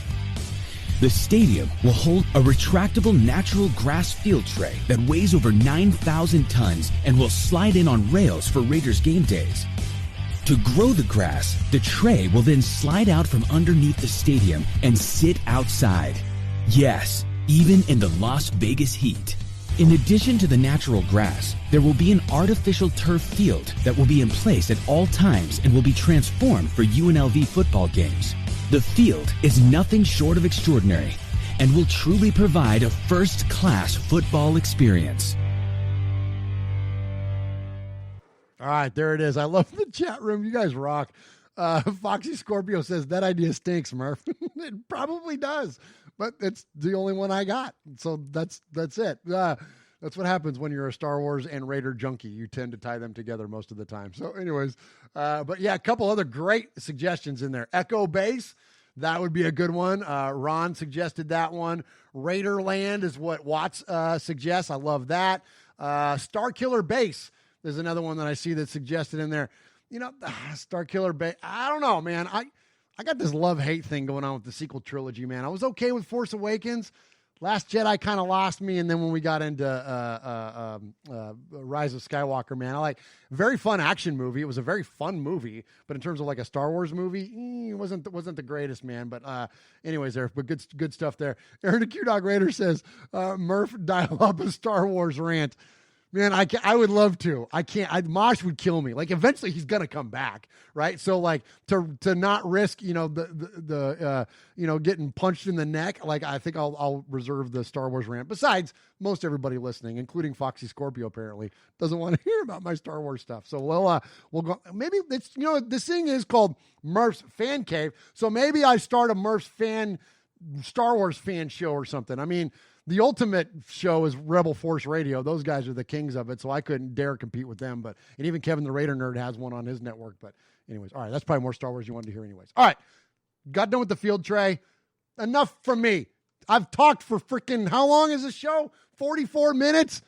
The stadium will hold a retractable natural grass field tray that weighs over 9,000 tons and will slide in on rails for Raiders game days. To grow the grass, the tray will then slide out from underneath the stadium and sit outside. Yes, even in the Las Vegas heat. In addition to the natural grass, there will be an artificial turf field that will be in place at all times and will be transformed for UNLV football games. The field is nothing short of extraordinary and will truly provide a first-class football experience. All right, there it is. I love the chat room. You guys rock. Foxy Scorpio says, that idea stinks, Murph. It probably does, but it's the only one I got. So that's it. That's what happens when you're a Star Wars and Raider junkie. You tend to tie them together most of the time. So anyways, but yeah, a couple other great suggestions in there. Echo Base, that would be a good one. Ron suggested that one. Raiderland is what Watts suggests. I love that. Star Killer Base. There's another one that I see that's suggested in there. Star Killer Base. I don't know, man. I got this love-hate thing going on with the sequel trilogy, man. I was okay with Force Awakens. Last Jedi kind of lost me, and then when we got into Rise of Skywalker, man, very fun action movie. It was a very fun movie, but in terms of like a Star Wars movie, it wasn't the greatest, man. But anyways, but good stuff there. Aaron the Q Dog Raider says, Murph, dial up a Star Wars rant. Man, I would love to. I can't. Mosh would kill me. Like eventually he's gonna come back, right? So like to not risk, the getting punched in the neck. Like I think I'll reserve the Star Wars rant. Besides, most everybody listening, including Foxy Scorpio, apparently doesn't want to hear about my Star Wars stuff. So we'll go. Maybe it's this thing is called Murph's Fan Cave. So maybe I start a Murph's Star Wars fan show or something. I mean, the ultimate show is Rebel Force Radio. Those guys are the kings of it, so I couldn't dare compete with them. And even Kevin the Raider Nerd has one on his network. But anyways, all right, that's probably more Star Wars you wanted to hear anyways. All right, got done with the field tray. Enough from me. I've talked for freaking, how long is the show? 44 minutes?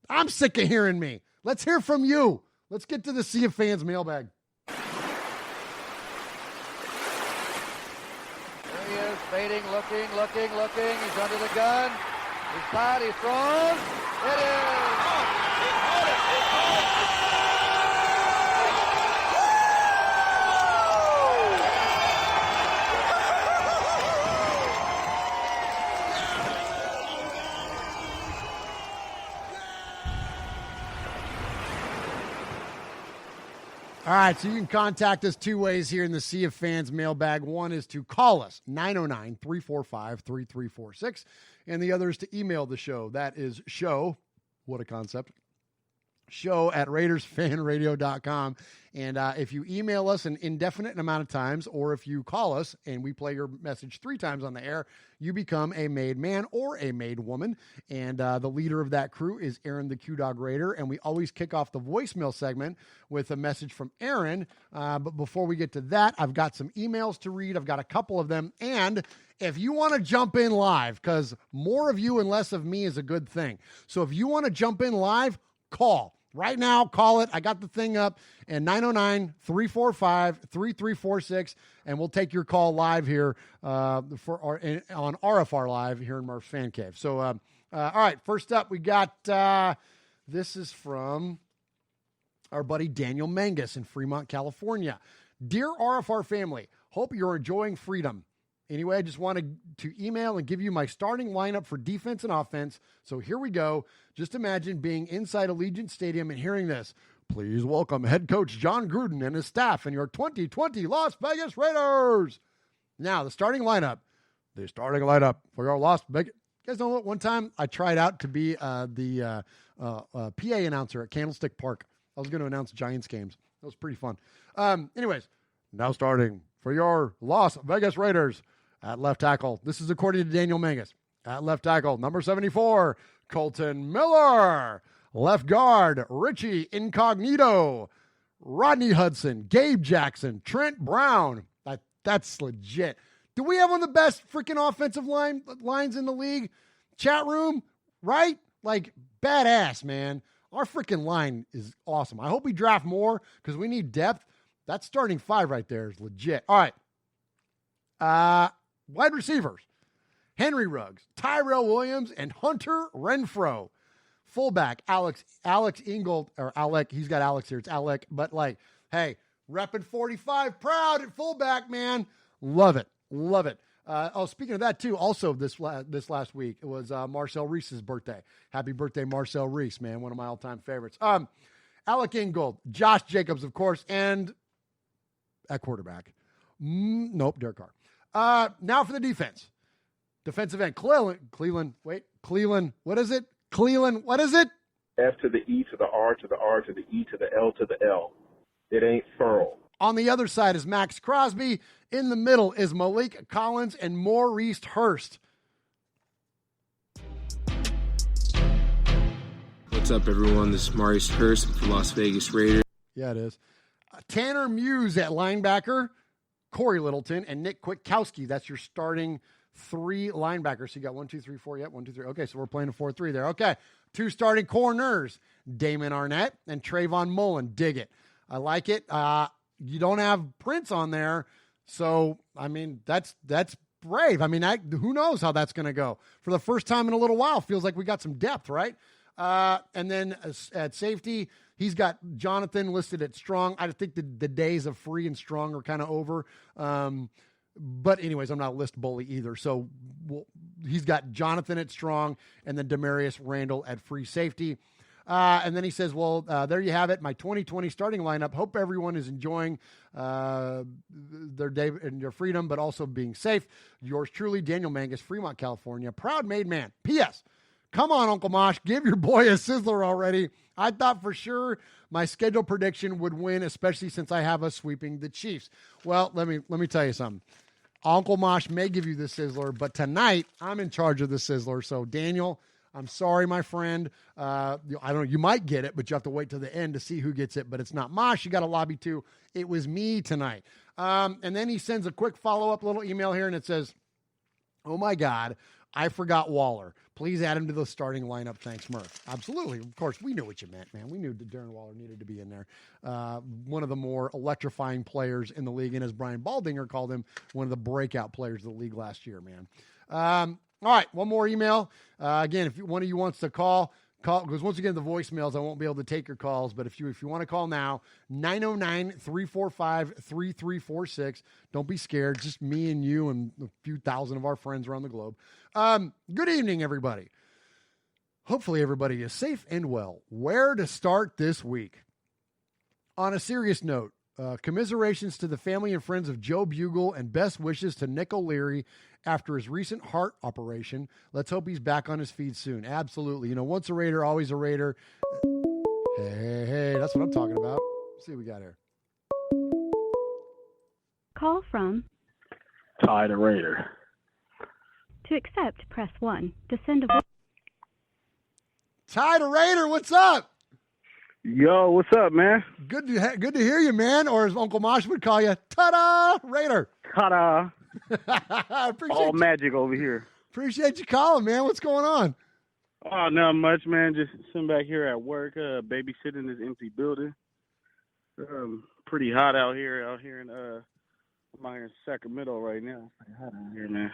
I'm sick of hearing me. Let's hear from you. Let's get to the Sea of Fans mailbag. There he is, fading, looking. He's under the gun. He's caught, he's thrown. It is. All right, so you can contact us two ways here in the Sea of Fans mailbag. One is to call us, 909-345-3346, and the other is to email the show. That is show, what a concept, show@RaidersFanRadio.com. And if you email us an indefinite amount of times, or if you call us and we play your message 3 times on the air, you become a made man or a made woman. And the leader of that crew is Aaron the Q Dog Raider. And we always kick off the voicemail segment with a message from Aaron. But before we get to that, I've got some emails to read. I've got a couple of them. And if you want to jump in live, because more of you and less of me is a good thing. So if you want to jump in live, call. Right now, call it. I got the thing up, and 909-345-3346, and we'll take your call live here on RFR Live here in Murph's Fan Cave. So, all right, first up, we got, this is from our buddy Daniel Mangus in Fremont, California. Dear RFR family, hope you're enjoying freedom. Anyway, I just wanted to email and give you my starting lineup for defense and offense. So here we go. Just imagine being inside Allegiant Stadium and hearing this. Please welcome head coach John Gruden and his staff and your 2020 Las Vegas Raiders. Now, the starting lineup for your Las Vegas. You guys know what? One time I tried out to be the PA announcer at Candlestick Park. I was going to announce Giants games. That was pretty fun. Anyways, now starting for your Las Vegas Raiders. At left tackle, this is according to Daniel Mangus. At left tackle, number 74, Colton Miller. Left guard, Richie Incognito. Rodney Hudson, Gabe Jackson, Trent Brown. That's legit. Do we have one of the best freaking offensive lines in the league? Chat room, right? Like, badass, man. Our freaking line is awesome. I hope we draft more because we need depth. That starting 5 right there is legit. All right. Wide receivers, Henry Ruggs, Tyrell Williams, and Hunter Renfrow. Fullback, Alex Ingold, or Alec, he's got Alex here, it's Alec, but hey, repping 45 proud at fullback, man. Love it. Speaking of that too, also this last week, it was Marcel Reese's birthday. Happy birthday, Marcel Reese, man, one of my all-time favorites. Alec Ingold, Josh Jacobs, of course, and at quarterback. Nope, Derek Carr. Now for the defense. Defensive end, Cleveland, what is it? Cleveland, what is it? F to the E to the R to the R to the E to the L to the L. It ain't furl. On the other side is Max Crosby. In the middle is Malik Collins and Maurice Hurst. What's up, everyone? This is Maurice Hurst with the Las Vegas Raiders. Yeah, it is. Tanner Muse at linebacker. Corey Littleton, and Nick Kwiatkowski. That's your starting 3 linebackers. So you got 1, 2, 3, 4. Yep, 1, 2, 3. Okay, so we're playing a 4-3 there. Okay, 2 starting corners, Damon Arnett and Trayvon Mullen. Dig it. I like it. You don't have Prince on there, so I mean that's brave. I mean, who knows how that's going to go? For the first time in a little while, feels like we got some depth, right? And then at safety, he's got Jonathan listed at strong. I think the days of free and strong are kind of over. But anyways, I'm not a list bully either. So he's got Jonathan at strong and then Demarius Randall at free safety. And then he says, there you have it. My 2020 starting lineup. Hope everyone is enjoying their day and their freedom, but also being safe. Yours truly, Daniel Mangus, Fremont, California. Proud made man. P.S. Come on, Uncle Mosh. Give your boy a sizzler already. I thought for sure my schedule prediction would win, especially since I have us sweeping the Chiefs. Well, let me tell you something. Uncle Mosh may give you the sizzler, but tonight I'm in charge of the sizzler. So, Daniel, I'm sorry, my friend. I don't know. You might get it, but you have to wait till the end to see who gets it. But it's not Mosh. You got to lobby too. It was me tonight. And then he sends a quick follow-up little email here, and it says, oh, my God, I forgot Waller. Please add him to the starting lineup. Thanks, Murph. Absolutely. Of course, we knew what you meant, man. We knew that Darren Waller needed to be in there. One of the more electrifying players in the league, and as Brian Baldinger called him, one of the breakout players of the league last year, man. All right, one more email. Again, if one of you wants to call, because once again, the voicemails, I won't be able to take your calls, but if you want to call now, 909-345-3346. Don't be scared. Just me and you and a few thousand of our friends around the globe. Good evening, everybody. Hopefully everybody is safe and well. Where to start this week? On a serious note, commiserations to the family and friends of Joe Bugle and best wishes to Nick O'Leary after his recent heart operation. Let's hope he's back on his feet soon. Absolutely. You know, once a Raider, always a Raider. Hey, that's what I'm talking about. Let's see what we got here. Call from Ty the Raider. To accept, press 1. To send a voice. Ty the Raider, what's up? Yo, what's up, man? Good to hear you, man. Or as Uncle Mosh would call you, ta-da, Raider. Ta-da. I appreciate all magic over here. Appreciate you calling, man. What's going on? Oh, not much, man. Just sitting back here at work, babysitting this empty building. Pretty hot out here in I'm out here in Sacramento right now. It's pretty hot out here, man.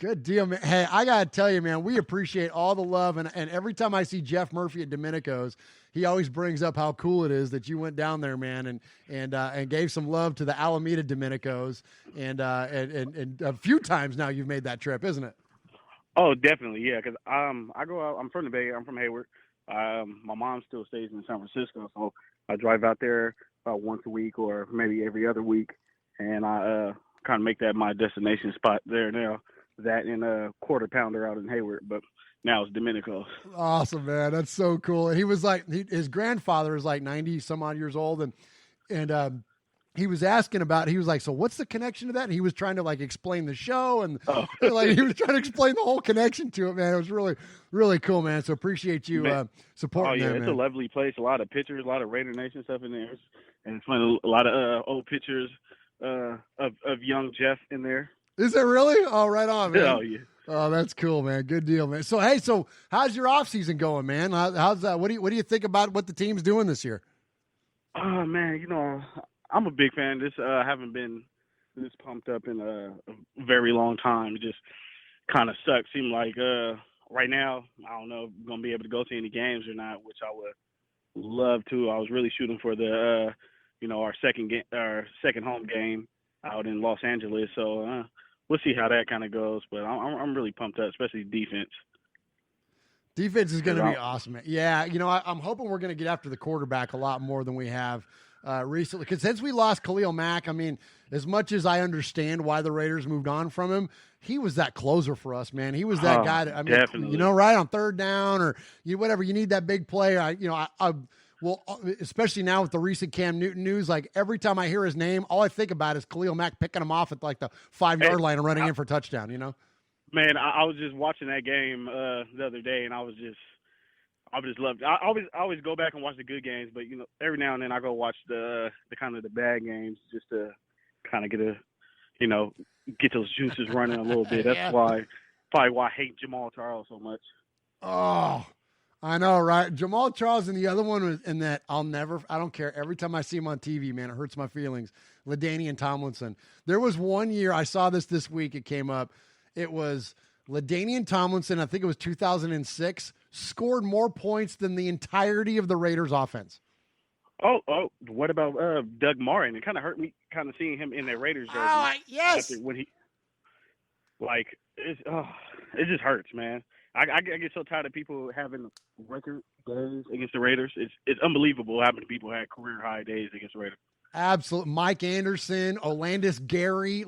Good deal, man. Hey, I got to tell you, man, we appreciate all the love. And every time I see Jeff Murphy at Domenico's, he always brings up how cool it is that you went down there, man, and gave some love to the Alameda Domenico's. And a few times now you've made that trip, isn't it? Oh, definitely, yeah. Because I go out. I'm from the Bay. I'm from Hayward. My mom still stays in San Francisco, so I drive out there about once a week or maybe every other week, and I kind of make that my destination spot there now. That and a quarter pounder out in Hayward, but now it's Domenico's. Awesome, man. That's so cool. And he was like, his grandfather is like 90 some odd years old. And he was asking about, he was like, so what's the connection to that? And he was trying to like explain the show and like, he was trying to explain the whole connection to it, man. It was really, really cool, man. So appreciate you supporting it's man. A lovely place. A lot of pictures, a lot of Raider Nation stuff in there. And it's fun. A lot of old pictures of young Jeff in there. Is it really? Oh, right on, man. Oh, yeah. Oh, that's cool, man. Good deal, man. So, hey, how's your off season going, man? How's that? What do you think about what the team's doing this year? Oh, man, you know, I'm a big fan. I haven't been this pumped up in a very long time. It just kind of sucks. Seemed like right now, I don't know if I'm going to be able to go to any games or not, which I would love to. I was really shooting for the, our second home game out in Los Angeles. So, we'll see how that kind of goes, but I'm really pumped up, especially defense. Defense is going to be awesome. Yeah, I'm hoping we're going to get after the quarterback a lot more than we have recently. Because since we lost Khalil Mack, I mean, as much as I understand why the Raiders moved on from him, he was that closer for us, man. He was that guy. Definitely. Right on third down or whatever. You need that big player. Well, especially now with the recent Cam Newton news, like every time I hear his name, all I think about is Khalil Mack picking him off at like the 5-yard line and running in for a touchdown, Man, I was just watching that game the other day, and I just loved it. I always go back and watch the good games, but every now and then I go watch the kind of the bad games just to kind of get those juices running a little bit. That's probably why I hate Jamal Charles so much. Oh, I know, right? Jamal Charles, and the other one was in that I don't care. Every time I see him on TV, man, it hurts my feelings. LaDainian Tomlinson. There was one year, I saw this week, it came up. It was LaDainian Tomlinson, I think it was 2006, scored more points than the entirety of the Raiders offense. Oh, what about Doug Martin? It kind of hurt me kind of seeing him in that Raiders jersey. Yes. When he, it just hurts, man. I get so tired of people having record days against the Raiders. It's unbelievable how many people had career high days against the Raiders. Absolutely. Mike Anderson, Olandis Gary.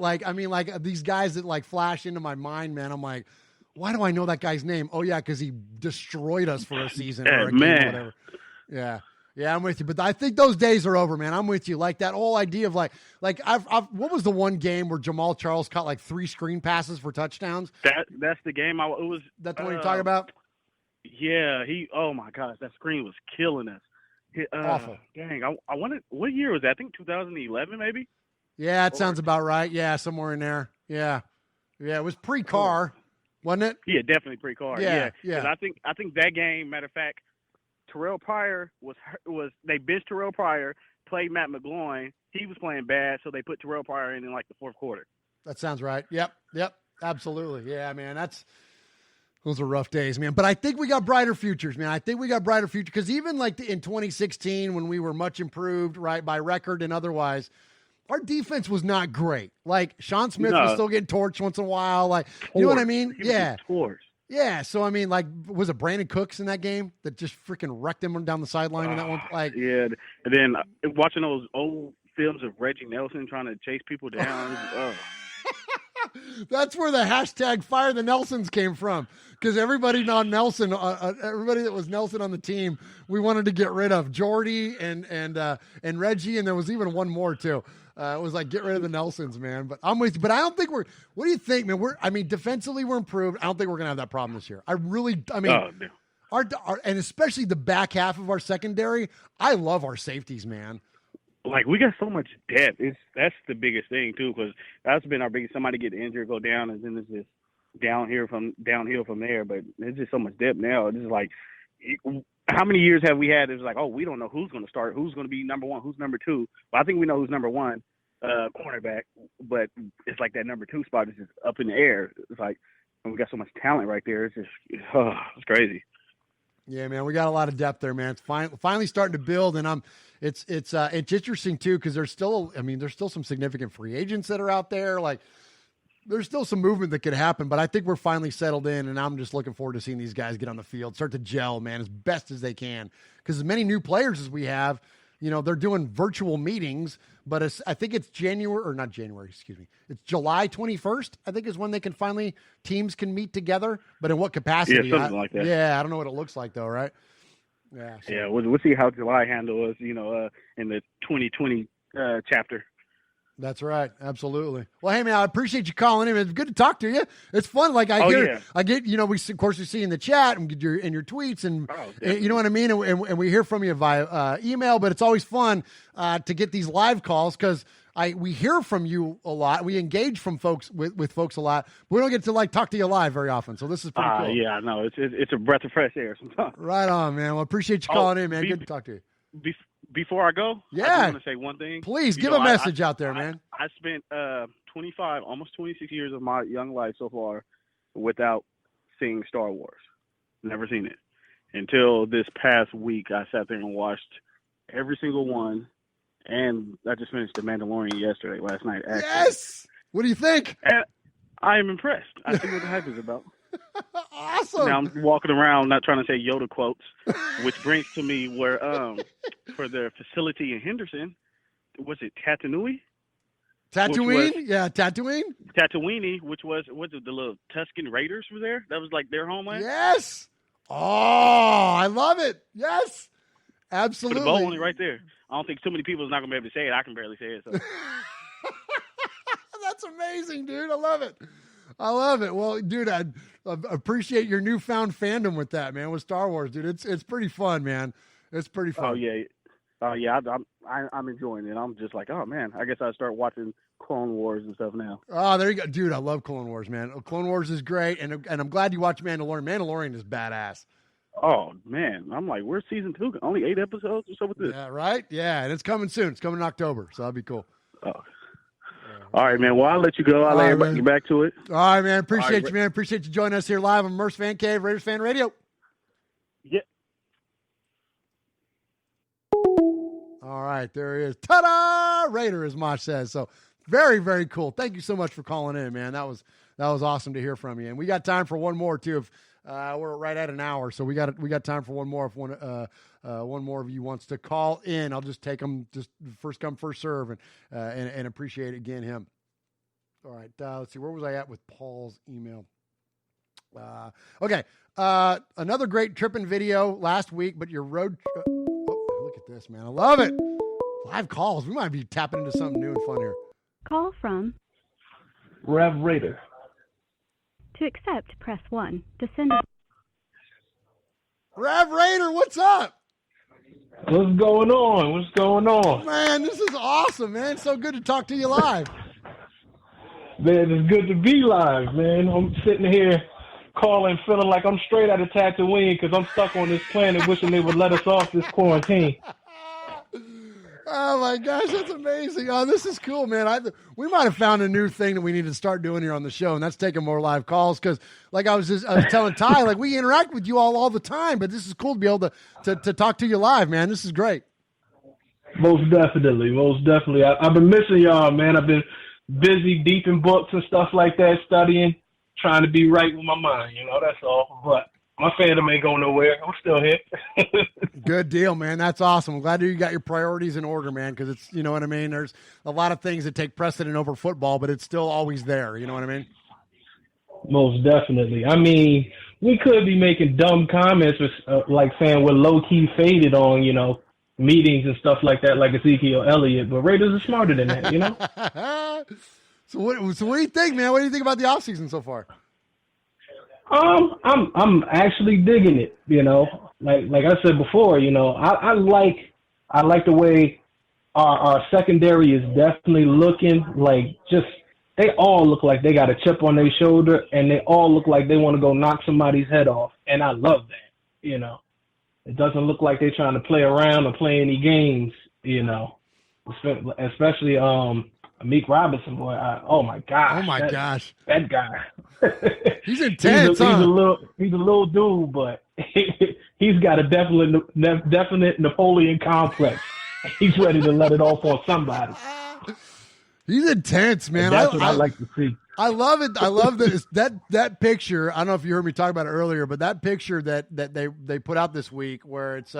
These guys that flash into my mind, man. I'm like, why do I know that guy's name? Oh yeah, because he destroyed us for a season or a game or whatever. Yeah. Yeah, I'm with you. But I think those days are over, man. I'm with you. Like that whole idea of what was the one game where Jamal Charles caught 3 screen passes for touchdowns? That's the game. That's the one you're talking about? Yeah, oh my gosh, that screen was killing us. Awful. Dang, I wanted, what year was that? I think 2011 maybe? Yeah, it sounds about right. Yeah, somewhere in there. Yeah. Yeah, it was pre-Carr, wasn't it? Yeah, definitely pre-Carr. Yeah. 'Cause I think that game, matter of fact, Terrell Pryor was they benched Terrell Pryor, played Matt McGloin. He was playing bad, so they put Terrell Pryor in the fourth quarter. That sounds right. Yep, absolutely. Yeah, man, those are rough days, man. But I think we got brighter futures, man. I think we got brighter futures because even in 2016 when we were much improved, right, by record and otherwise, our defense was not great. Sean Smith was still getting torched once in a while. You know what I mean? Yeah. Yeah, so I mean, was it Brandon Cooks in that game that just freaking wrecked him down the sideline in that one? Yeah, and then watching those old films of Reggie Nelson trying to chase people down. That's where the hashtag Fire the Nelsons came from, because everybody on Nelson, everybody that was Nelson on the team, we wanted to get rid of Jordy and Reggie, and there was even one more too. It was get rid of the Nelsons, man. But I'm with you. But I don't think what do you think, man? Defensively we're improved. I don't think we're going to have that problem this year. And especially the back half of our secondary, I love our safeties, man. We got so much depth. That's the biggest thing too, because that's been our biggest. Somebody get injured, go down, and then it's just downhill from there. But there's just so much depth now. It's just how many years have we had? It's we don't know who's going to start, who's going to be number one, who's number two. Well, I think we know who's number one, cornerback. But it's that number 2 spot is just up in the air. It's and we got so much talent right there. It's just it's crazy. Yeah, man, we got a lot of depth there, man. It's finally starting to build, and it's interesting too because there's still some significant free agents that are out there. There's still some movement that could happen, but I think we're finally settled in, and I'm just looking forward to seeing these guys get on the field, start to gel, man, as best as they can. Because as many new players as we have, they're doing virtual meetings, but I think it's It's July 21st, I think, is when teams can meet together. But in what capacity? Yeah, something like that. Yeah, I don't know what it looks like, though, right? Yeah. So. Yeah, we'll see how July handles us, in the 2020 chapter. That's right. Absolutely. Well, hey man, I appreciate you calling in. It's good to talk to you. It's fun. I get, we see in the chat and in your tweets and you know what I mean? And we hear from you via email, but it's always fun to get these live calls because we hear from you a lot. We engage from folks with folks a lot. But we don't get to talk to you live very often. So this is pretty cool. Yeah, I know. It's a breath of fresh air sometimes. Right on, man. Well, appreciate you calling in, man. Good to talk to you. Before I go, I just want to say one thing. Please give a message out there, man. I spent 25, almost 26 years of my young life so far without seeing Star Wars. Never seen it. Until this past week, I sat there and watched every single one. And I just finished The Mandalorian last night. Actually. Yes! What do you think? And I am impressed. I see what the hype is about. Awesome. Now I'm walking around not trying to say Yoda quotes, which brings to me where for their facility in Henderson, was it Tatooine? Tatooine? Yeah, Tatooine. Tatooine, which was the little Tusken Raiders were there? That was their homeland? Yes. Oh, I love it. Yes. Absolutely. Put a bow on it right there. I don't think too many people is not going to be able to say it. I can barely say it. So. That's amazing, dude. I love it. Well, dude, I appreciate your newfound fandom with that, man, with Star Wars, dude. It's pretty fun, man. It's pretty fun. Oh, yeah. I'm enjoying it. I'm just oh, man, I guess I'll start watching Clone Wars and stuff now. Oh, there you go. Dude, I love Clone Wars, man. Clone Wars is great, and I'm glad you watched Mandalorian. Mandalorian is badass. Oh man, I'm like, where's season 2? Only 8 episodes. What's up with this? Yeah, right. Yeah, and it's coming soon. It's coming in October, so that'll be cool. Oh. All right, man. Well, I'll let you go. I'll let everybody get back to it. All right, man. Appreciate you, man. Appreciate you joining us here live on Murph's Fan Cave, Raiders Fan Radio. Yeah. All right, there he is. Ta-da! Raider, as Mosh says. So very, very cool. Thank you so much for calling in, man. That was awesome to hear from you. And we got time for one more too. If we're right at an hour, so we got time for one more. If one more of you wants to call in, I'll just take them, just first come, first serve, and appreciate again him. All right, let's see, where was I at with Paul's email? Okay, another great tripping video last week, but your road. Look at this, man! I love it. Live calls. We might be tapping into something new and fun here. Call from Rev Raider. To accept, press 1. To send a... Rev Raider, what's up? What's going on? What's going on? Man, this is awesome, man. So good to talk to you live. Man, it's good to be live, man. I'm sitting here calling, feeling like I'm straight out of Tatooine because I'm stuck on this planet wishing they would let us off this quarantine. Oh, my gosh, that's amazing. Oh, this is cool, man. We might have found a new thing that we need to start doing here on the show, and that's taking more live calls because, like I was telling Ty, like we interact with you all the time, but this is cool to be able to talk to you live, man. This is great. Most definitely. I've been missing y'all, man. I've been busy deep in books and stuff like that, studying, trying to be right with my mind, that's all. But my fandom ain't going nowhere. I'm still here. Good deal, man. That's awesome. I'm glad you got your priorities in order, man, because it's, you know what I mean? There's a lot of things that take precedent over football, but it's still always there. You know what I mean? Most definitely. I mean, we could be making dumb comments, like saying we're low-key faded on, meetings and stuff like that, like Ezekiel Elliott, but Raiders are smarter than that, So what do you think, man? What do you think about the offseason so far? I'm actually digging it, Like I said before, I like the way our secondary is definitely looking like they all look like they got a chip on their shoulder and they all look like they want to go knock somebody's head off. And I love that, It doesn't look like they're trying to play around or play any games, especially Amik Robinson, boy. Oh my gosh. That guy. He's intense. He's a little dude, but he's got a definite Napoleon complex. He's ready to let it off on somebody. He's intense, man. That's what I like to see. I love it. I love that picture. I don't know if you heard me talk about it earlier, but that picture that they put out this week where it's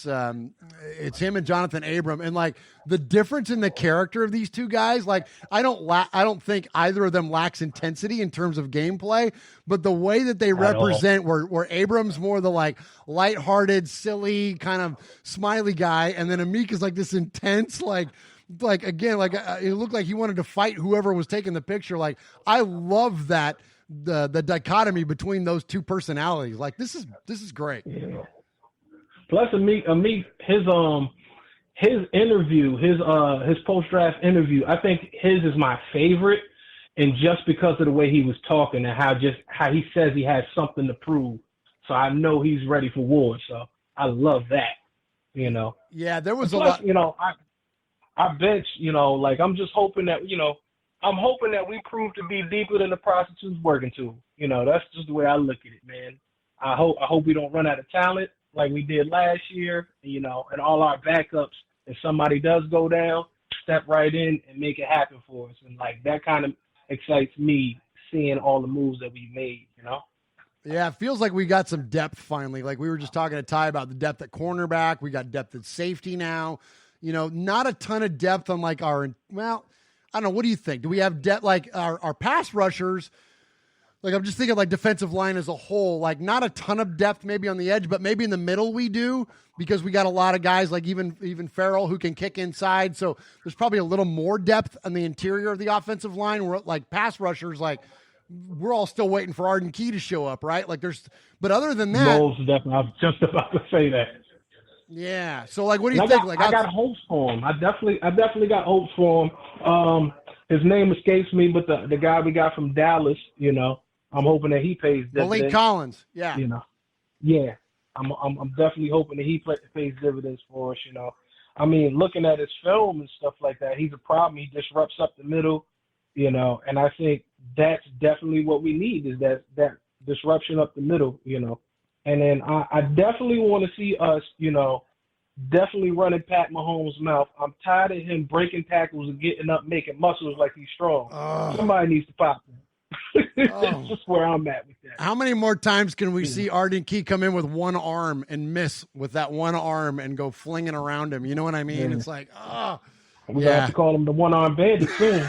him and Jonathan Abram, and like the difference in the character of these two guys. Like I don't think either of them lacks intensity in terms of gameplay, but the way that they represent where Abram's more the like lighthearted, silly kind of smiley guy, and then Amik is like this intense, it looked like he wanted to fight whoever was taking the picture. Like I love that the dichotomy between those two personalities. Like this is great. Yeah. Plus, Amik, his interview, his post-draft interview, I think his is my favorite, and just because of the way he was talking and how he says he has something to prove, so I know he's ready for war. So I love that, Yeah, there was plus, a lot. I bet, I'm just hoping that, I'm hoping that we prove to be deeper than the prostitute's working to. That's just the way I look at it, man. I hope we don't run out of talent like we did last year, and all our backups, if somebody does go down, step right in and make it happen for us. And like that kind of excites me, seeing all the moves that we made, Yeah, it feels like we got some depth finally. Like we were just talking to Ty about the depth at cornerback. We got depth at safety now. Not a ton of depth on like I don't know. What do you think? Do we have depth like our pass rushers? Like, I'm just thinking like defensive line as a whole, like not a ton of depth maybe on the edge, but maybe in the middle we do because we got a lot of guys like even Farrell who can kick inside. So there's probably a little more depth on the interior of the offensive line. We're like pass rushers, like we're all still waiting for Arden Key to show up, right? Like but other than that. Most definitely. I was just about to say that. Yeah. So like, what do you think? I got hopes for him. I definitely got hopes for him. His name escapes me, but the guy we got from Dallas, I'm hoping that he pays dividends. Malik Collins, yeah. yeah, I'm definitely hoping that he pays dividends for us. I mean, looking at his film and stuff like that, he's a problem. He disrupts up the middle, and I think that's definitely what we need is that disruption up the middle, And then I definitely want to see us, definitely running Pat Mahomes' mouth. I'm tired of him breaking tackles and getting up, making muscles like he's strong. Somebody needs to pop him. That's just where I'm at with that. How many more times can we see Arden Key come in with one arm and miss with that one arm and go flinging around him? You know what I mean? Yeah. It's like, We're going to have to call him the one-armed bandit soon.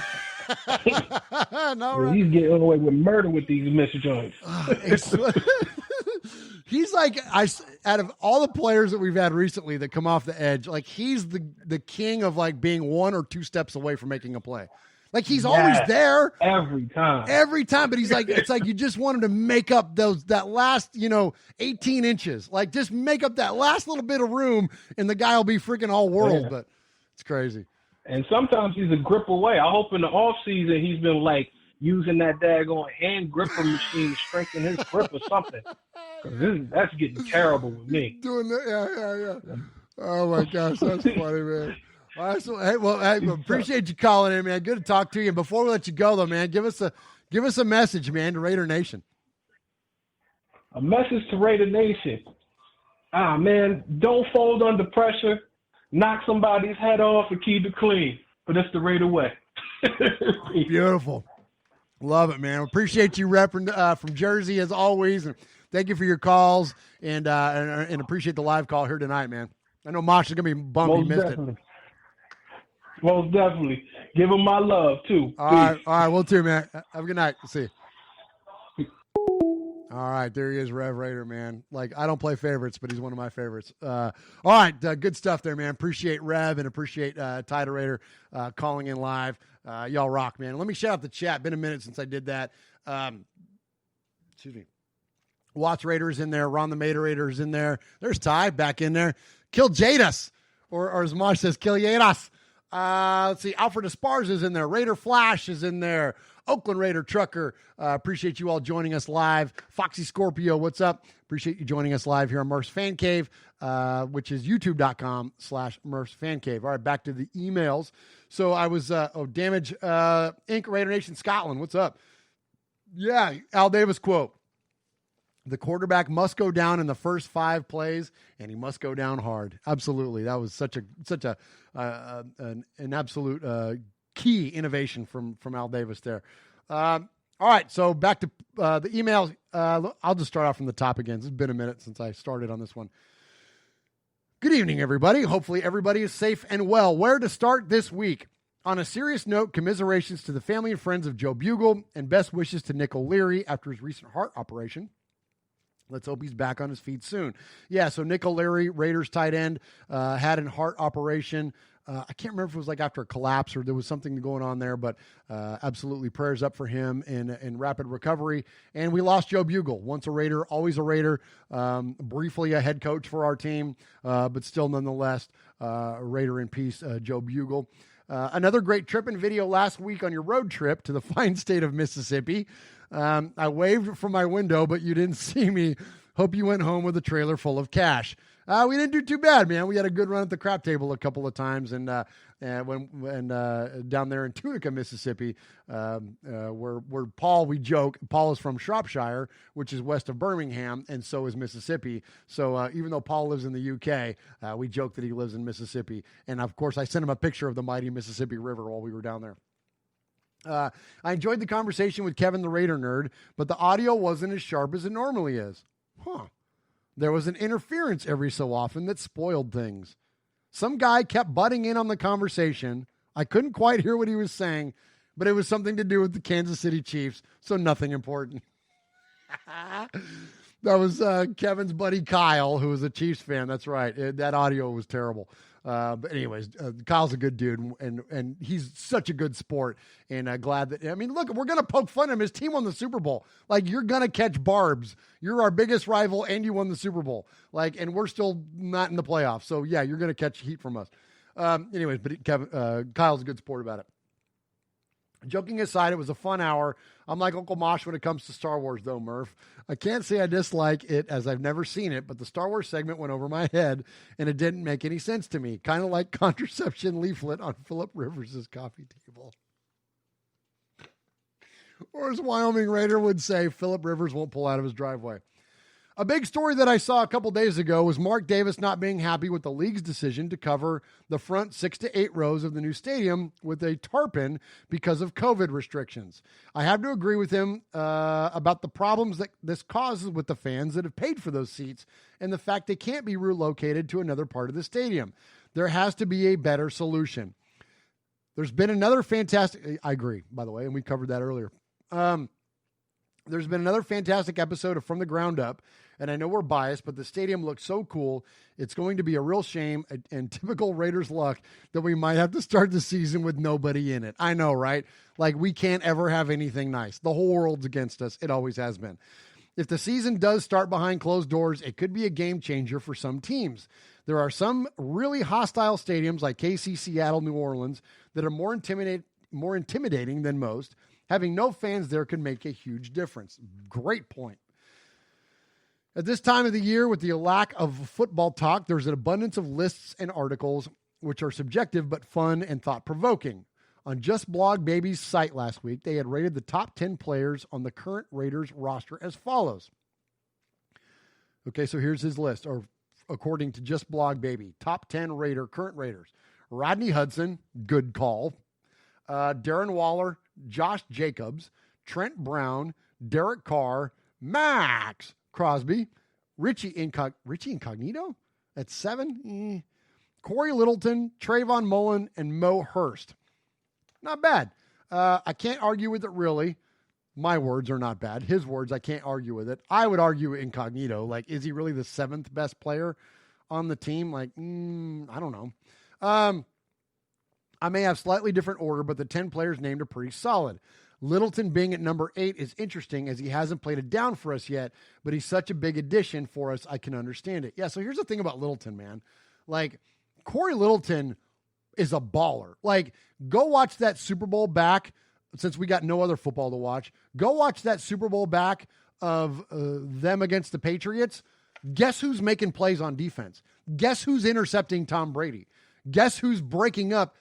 No, right. He's getting away with murder with these missed joints. He's like, out of all the players that we've had recently that come off the edge, like he's the king of like being 1 or 2 steps away from making a play. Like he's always there every time, but he's like, it's like you just want him to make up that last, 18 inches, like just make up that last little bit of room and the guy will be freaking all world, but it's crazy. And sometimes he's a grip away. I hope in the off season he's been like using that daggone hand gripper machine to strengthen his grip or something. That's getting terrible with me. Doing that, yeah. Oh my gosh, that's funny, man. All right, so, I appreciate you calling in, man. Good to talk to you. And before we let you go, though, man, give us a message, man, to Raider Nation. A message to Raider Nation. Man, don't fold under pressure. Knock somebody's head off and keep it clean. But that's the Raider way. Beautiful. Love it, man. Appreciate you repping from Jersey as always. And thank you for your calls and appreciate the live call here tonight, man. I know Mosh is going to be bummed he missed it. Most definitely. Give him my love, too. All right. We'll too, man. Have a good night. See you. All right. There he is, Rev Raider, man. Like, I don't play favorites, but he's one of my favorites. All right. Good stuff there, man. Appreciate Rev and appreciate Tyler Raider calling in live. Y'all rock, man. Let me shout out the chat. Been a minute since I did that. Excuse me. Watts Raider is in there. Ron the Mater Raider is in there. There's Ty back in there. Kill Jadus. Or as Mosh says, Kill Jadus. Let's see. Alfred Esparza is in there. Raider Flash is in there. Oakland Raider Trucker. Appreciate you all joining us live. Foxy Scorpio, what's up? Appreciate you joining us live here on Murph's Fan Cave, which is youtube.com/Murph's Fan Cave. All right, back to the emails. So I was, Damage Inc. Raider Nation Scotland. What's up? Yeah, Al Davis quote. The quarterback must go down in the first 5 plays, and he must go down hard. Absolutely, that was such an absolute key innovation from Al Davis there. All right, so back to the emails. I'll just start off from the top again. It's been a minute since I started on this one. Good evening, everybody. Hopefully, everybody is safe and well. Where to start this week? On a serious note, commiserations to the family and friends of Joe Bugle, and best wishes to Nick O'Leary after his recent heart operation. Let's hope he's back on his feet soon. Yeah, so Nick O'Leary, Raiders tight end, had a heart operation. I can't remember if it was like after a collapse or there was something going on there, but absolutely prayers up for him in rapid recovery. And we lost Joe Bugle, once a Raider, always a Raider, briefly a head coach for our team, but still nonetheless a Raider in peace, Joe Bugle. Another great trip and video last week on your road trip to the fine state of Mississippi. I waved from my window, but you didn't see me. Hope you went home with a trailer full of cash. We didn't do too bad, man. We had a good run at the crap table a couple of times, and when down there in Tunica, Mississippi, where Paul, we joke, Paul is from Shropshire, which is west of Birmingham, and so is Mississippi. So even though Paul lives in the UK, we joke that he lives in Mississippi. And of course, I sent him a picture of the mighty Mississippi River while we were down there. I enjoyed the conversation with Kevin the Raider Nerd, but the audio wasn't as sharp as it normally is. There was an interference every so often that spoiled things. Some guy kept butting in on the conversation. I couldn't quite hear what he was saying, but it was something to do with the Kansas City Chiefs, so nothing important. That was Kevin's buddy Kyle, who was a Chiefs fan. That's right. That audio was terrible. But anyways, Kyle's a good dude, and he's such a good sport. And glad that, I mean, look, we're going to poke fun at him. His team won the Super Bowl. Like, you're going to catch barbs. You're our biggest rival, and you won the Super Bowl. Like, and we're still not in the playoffs. So, yeah, you're going to catch heat from us. Anyways, but Kyle's a good sport about it. Joking aside, it was a fun hour. I'm like Uncle Mosh when it comes to Star Wars, though, Murph. I can't say I dislike it as I've never seen it, but the Star Wars segment went over my head, and it didn't make any sense to me. Kind of like contraception leaflet on Philip Rivers' coffee table. Or as Wyoming Raider would say, Philip Rivers won't pull out of his driveway. A big story that I saw a couple days ago was Mark Davis not being happy with the league's decision to cover the front 6 to 8 rows of the new stadium with a tarpaulin because of COVID restrictions. I have to agree with him about the problems that this causes with the fans that have paid for those seats and the fact they can't be relocated to another part of the stadium. There has to be a better solution. There's been another fantastic, I agree, by the way, and we covered that earlier. There's been another fantastic episode of From the Ground Up, and I know we're biased, but the stadium looks so cool. It's going to be a real shame and typical Raiders luck that we might have to start the season with nobody in it. I know, right? Like, we can't ever have anything nice. The whole world's against us. It always has been. If the season does start behind closed doors, it could be a game changer for some teams. There are some really hostile stadiums like KC, Seattle, New Orleans that are more intimidating than most. Having no fans there could make a huge difference. Great point. At this time of the year, with the lack of football talk, there's an abundance of lists and articles which are subjective but fun and thought-provoking. On Just Blog Baby's site last week, they had rated the top 10 players on the current Raiders roster as follows. Okay, so here's his list, or according to Just Blog Baby, top 10 current Raiders. Rodney Hudson, good call. Darren Waller, Josh Jacobs, Trent Brown, Derek Carr, Max Crosby, Richie Incognito at 7, Corey Littleton, Trayvon Mullen, and Mo Hurst. Not bad. I can't argue with it, really. My words are not bad. His words, I can't argue with it. I would argue Incognito. Like, is he really the 7th best player on the team? Like, I don't know. I may have slightly different order, but the 10 players named are pretty solid. Littleton being at number 8 is interesting as he hasn't played it down for us yet, but he's such a big addition for us, I can understand it. Yeah, so here's the thing about Littleton, man. Like, Corey Littleton is a baller. Like, go watch that Super Bowl back, since we got no other football to watch. Go watch that Super Bowl back of them against the Patriots. Guess who's making plays on defense? Guess who's intercepting Tom Brady? Guess who's breaking up?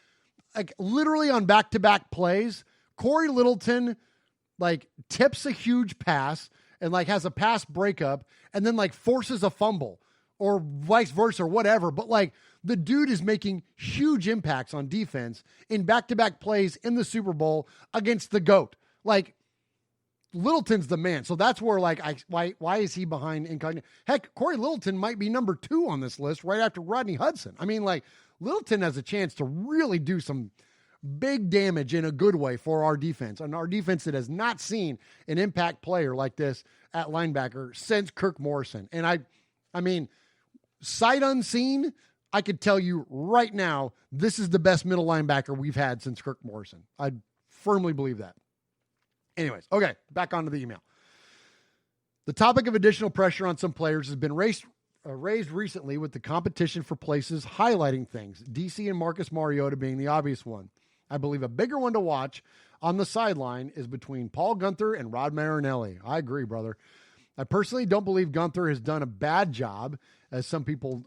Like, literally on back-to-back plays, Corey Littleton, like, tips a huge pass and, like, has a pass breakup and then, like, forces a fumble or vice versa or whatever. But, like, the dude is making huge impacts on defense in back-to-back plays in the Super Bowl against the GOAT. Like, Littleton's the man. So that's where, like, why is he behind Incognito? Heck, Corey Littleton might be number 2 on this list right after Rodney Hudson. I mean, like, Littleton has a chance to really do some big damage in a good way for our defense, and our defense that has not seen an impact player like this at linebacker since Kirk Morrison. And I mean, sight unseen, I could tell you right now, this is the best middle linebacker we've had since Kirk Morrison. I firmly believe that. Anyways, okay, back onto the email. The topic of additional pressure on some players has been raised recently with the competition for places highlighting things, DC and Marcus Mariota being the obvious one. I believe a bigger one to watch on the sideline is between Paul Guenther and Rod Marinelli. I agree, brother. I personally don't believe Guenther has done a bad job, as some people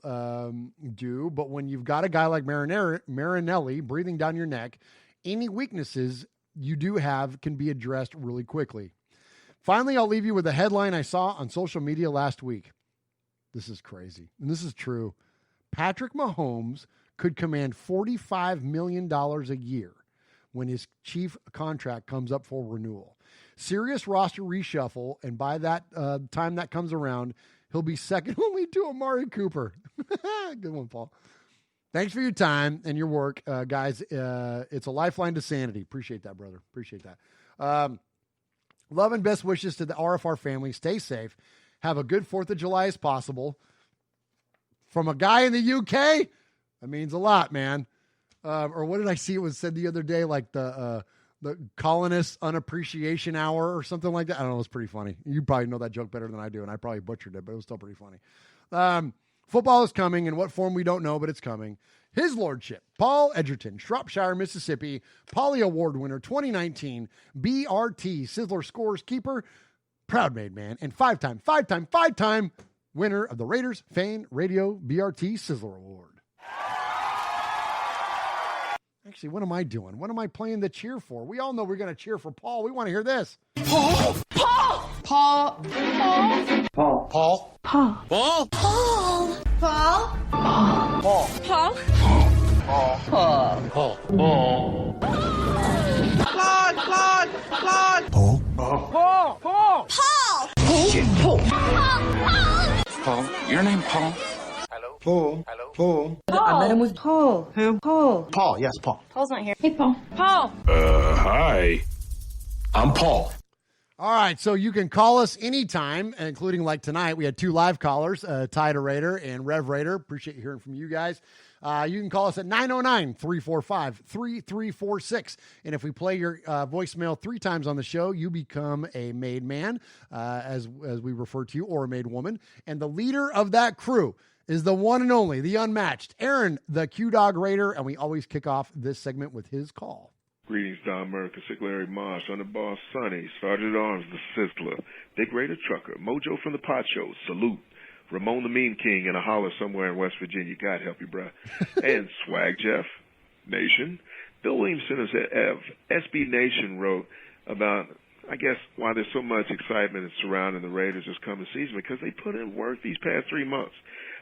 do, but when you've got a guy like Marinelli breathing down your neck, any weaknesses you do have can be addressed really quickly. Finally, I'll leave you with a headline I saw on social media last week. This is crazy, and this is true. Patrick Mahomes could command $45 million a year when his chief contract comes up for renewal. Serious roster reshuffle, and by that time that comes around, he'll be second only to Amari Cooper. Good one, Paul. Thanks for your time and your work, guys. It's a lifeline to sanity. Appreciate that, brother. Appreciate that. Love and best wishes to the RFR family. Stay safe. Have a good 4th of July as possible. From a guy in the UK, that means a lot, man. Or what did I see? It was said the other day, like the colonist unappreciation hour or something like that. I don't know. It was pretty funny. You probably know that joke better than I do, and I probably butchered it, but it was still pretty funny. Football is coming in what form we don't know, but it's coming. His Lordship, Paul Edgerton, Shropshire, Mississippi, Polly Award winner 2019, BRT Sizzler Scores Keeper, proud made man, and five-time winner of the Raiders Fan Radio BRT Sizzler Award. Actually, what am I doing? What am I playing the cheer for? We all know we're going to cheer for Paul. We want to hear this. Paul! Paul! Paul! Paul! Paul. Paul. Paul! Paul! Paul! Paul! Paul! Paul! Paul! Paul! Paul! Paul! Claude! Claude! Claude! Paul. Paul! Paul! Paul! Paul! Paul! Paul! Paul, your name Paul? Paul. Paul. I met him with Paul. Who? Paul. Paul, yes, Paul. Paul's not here. Hey, Paul. Paul. Hi. I'm Paul. All right, so you can call us anytime, including like tonight. We had 2 live callers, Tide Raider and Rev Raider. Appreciate hearing from you guys. You can call us at 909-345-3346. And if we play your voicemail 3 times on the show, you become a made man, as we refer to you, or a made woman. And the leader of that crew is the one and only, the unmatched, Aaron, the Q-Dog Raider. And we always kick off this segment with his call. Greetings, Don Merker, Sick Larry Marsh, Underboss Sonny, Sergeant at Arms, the Sizzler, Big Raider Trucker, Mojo from the Pot Show, salute, Ramon the Meme King in a holler somewhere in West Virginia, God help you, bruh, and Swag Jeff, Nation. Bill Williamson of SB Nation wrote about, I guess, why there's so much excitement surrounding the Raiders this coming season, because they put in work these past 3 months.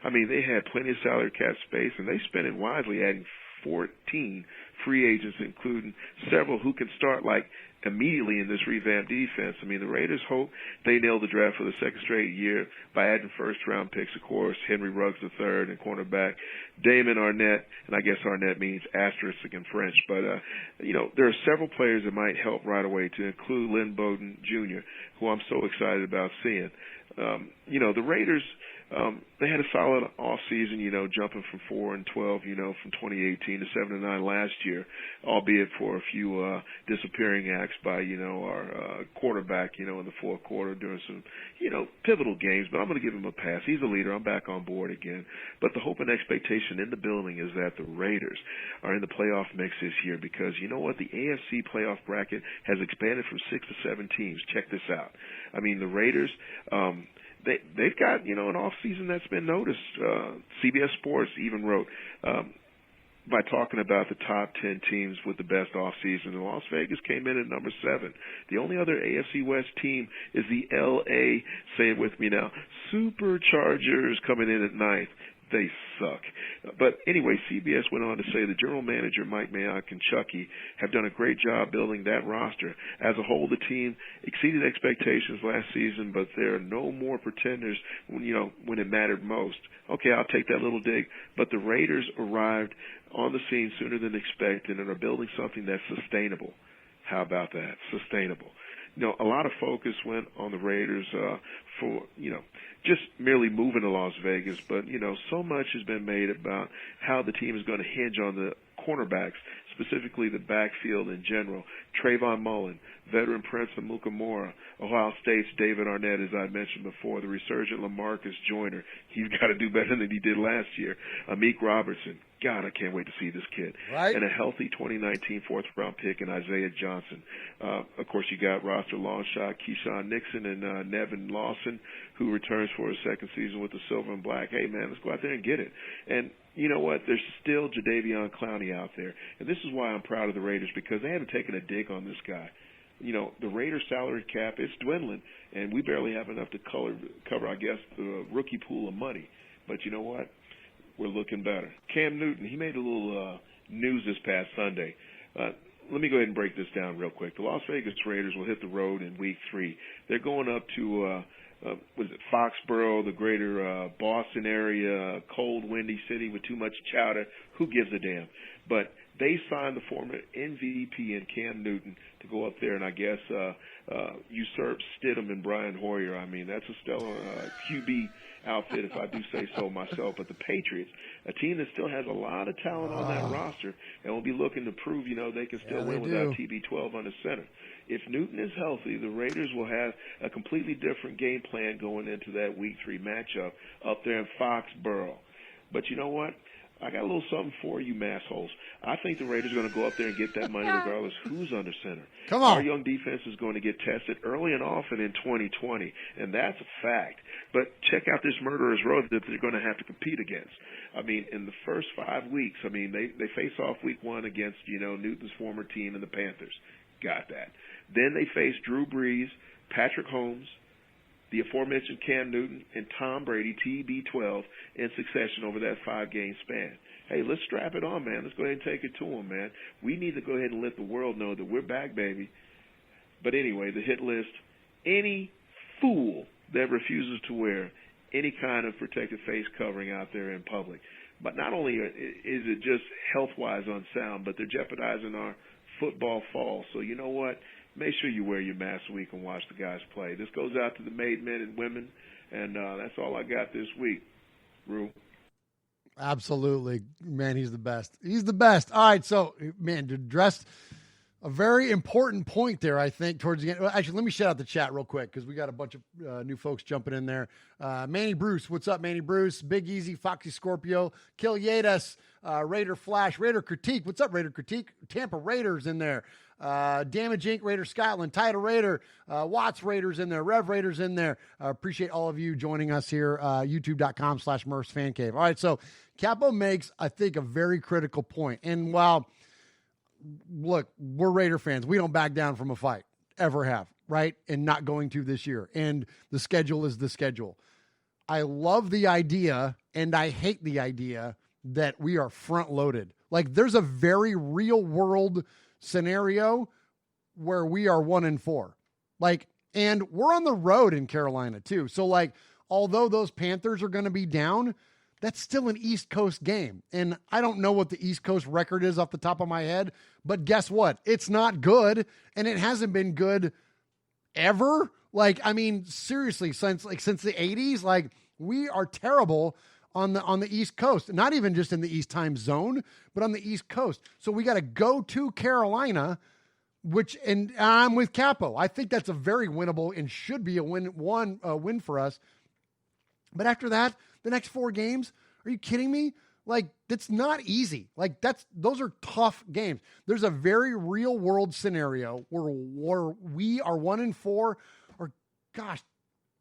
I mean, they had plenty of salary cap space, and they spent it wisely, adding 14 free agents, including several who can start like immediately in this revamped defense. I mean, the Raiders hope they nail the draft for the second straight year by adding first-round picks, of course, Henry Ruggs III and cornerback Damon Arnett, and I guess Arnett means asterisk in French. But, there are several players that might help right away, to include Lynn Bowden Jr., who I'm so excited about seeing. The Raiders, they had a solid offseason, jumping from 4-12, from 2018 to 7-9 last year, albeit for a few disappearing acts by, our quarterback, in the fourth quarter during some, pivotal games. But I'm going to give him a pass. He's a leader. I'm back on board again. But the hope and expectation in the building is that the Raiders are in the playoff mix this year, because you know what? The AFC playoff bracket has expanded from 6 to 7 teams. Check this out. I mean, the Raiders, they've got, an off season that's been noticed. CBS Sports even wrote, by talking about the top 10 teams with the best off season, and Las Vegas came in at number 7. The only other AFC West team is the LA, say it with me now, Superchargers, coming in at 9th. They suck. But anyway, CBS went on to say the general manager, Mike Mayock, and Chucky have done a great job building that roster. As a whole, the team exceeded expectations last season, but there are no more pretenders when it mattered most. Okay, I'll take that little dig. But the Raiders arrived on the scene sooner than expected and are building something that's sustainable. How about that? Sustainable. A lot of focus went on the Raiders for, just merely moving to Las Vegas. But, so much has been made about how the team is going to hinge on the cornerbacks, specifically the backfield in general. Trayvon Mullen, veteran Prince of Mukamura, Ohio State's David Arnett, as I mentioned before, the resurgent LaMarcus Joyner. He's got to do better than he did last year. Amik Robertson. God, I can't wait to see this kid. Right. And a healthy 2019 fourth-round pick in Isaiah Johnson. Of course, you got roster long shot Keyshawn Nixon and Nevin Lawson, who returns for his second season with the Silver and Black. Hey, man, let's go out there and get it. And you know what? There's still Jadeveon Clowney out there. And this is why I'm proud of the Raiders, because they haven't taken a dig on this guy. The Raiders' salary cap is dwindling, and we barely have enough to cover, I guess, the rookie pool of money. But you know what? We're looking better. Cam Newton, he made a little news this past Sunday. Let me go ahead and break this down real quick. The Las Vegas Raiders will hit the road in Week 3. They're going up to Foxborough, the greater Boston area, cold, windy city with too much chowder. Who gives a damn? But they signed the former MVP in Cam Newton to go up there and, I guess, usurp Stidham and Brian Hoyer. I mean, that's a stellar QB outfit, if I do say so myself. But the Patriots, a team that still has a lot of talent on that roster, and will be looking to prove, they can still win without TB12 under center. If Newton is healthy, the Raiders will have a completely different game plan going into that Week 3 matchup up there in Foxborough. But you know what? I got a little something for you, massholes. I think the Raiders are going to go up there and get that money regardless who's under center. Come on. Our young defense is going to get tested early and often in 2020, and that's a fact. But check out this murderer's row that they're going to have to compete against. I mean, in the first 5 weeks, they face off Week 1 against, Newton's former team and the Panthers. Got that. Then they face Drew Brees, Patrick Holmes, the aforementioned Cam Newton, and Tom Brady, TB12, in succession over that 5-game span. Hey, let's strap it on, man. Let's go ahead and take it to them, man. We need to go ahead and let the world know that we're back, baby. But anyway, the hit list, any fool that refuses to wear any kind of protective face covering out there in public. But not only is it just health-wise unsound, but they're jeopardizing our football fall. So you know what? Make sure you wear your mask so we can watch the guys play. This goes out to the made men and women, and that's all I got this week. Rue. Absolutely. Man, he's the best. He's the best. All right, so, man, to address a very important point there, I think, towards the end. Well, actually, let me shout out the chat real quick because we got a bunch of new folks jumping in there. Manny Bruce, what's up, Manny Bruce? Big Easy, Foxy Scorpio, Kill Yadas, Raider Flash, Raider Critique. What's up, Raider Critique? Tampa Raiders in there. Damage Inc. Raider Scotland, Title Raider, Watts Raiders in there, Rev Raiders in there. Appreciate all of you joining us here, youtube.com/Murph's Fan Cave. All right, so Capo makes, I think, a very critical point. And while, look, we're Raider fans, we don't back down from a fight, ever have, right? And not going to this year. And the schedule is the schedule. I love the idea, and I hate the idea that we are front-loaded. Like, there's a very real-world scenario where we are 1-4, like, and we're on the road in Carolina too. So like, although those Panthers are going to be down, that's still an East Coast game. And I don't know what the East Coast record is off the top of my head, but guess what? It's not good. And it hasn't been good ever. Like, I mean, seriously, since the 80s, like, we are terrible on the East Coast, not even just in the East time zone, but on the East Coast. So we got to go to Carolina, and I'm with Capo. I think that's a very winnable and should be a win for us. But after that, the next 4 games, are you kidding me? Like, that's not easy. Like, those are tough games. There's a very real world scenario where we are 1-4, or gosh,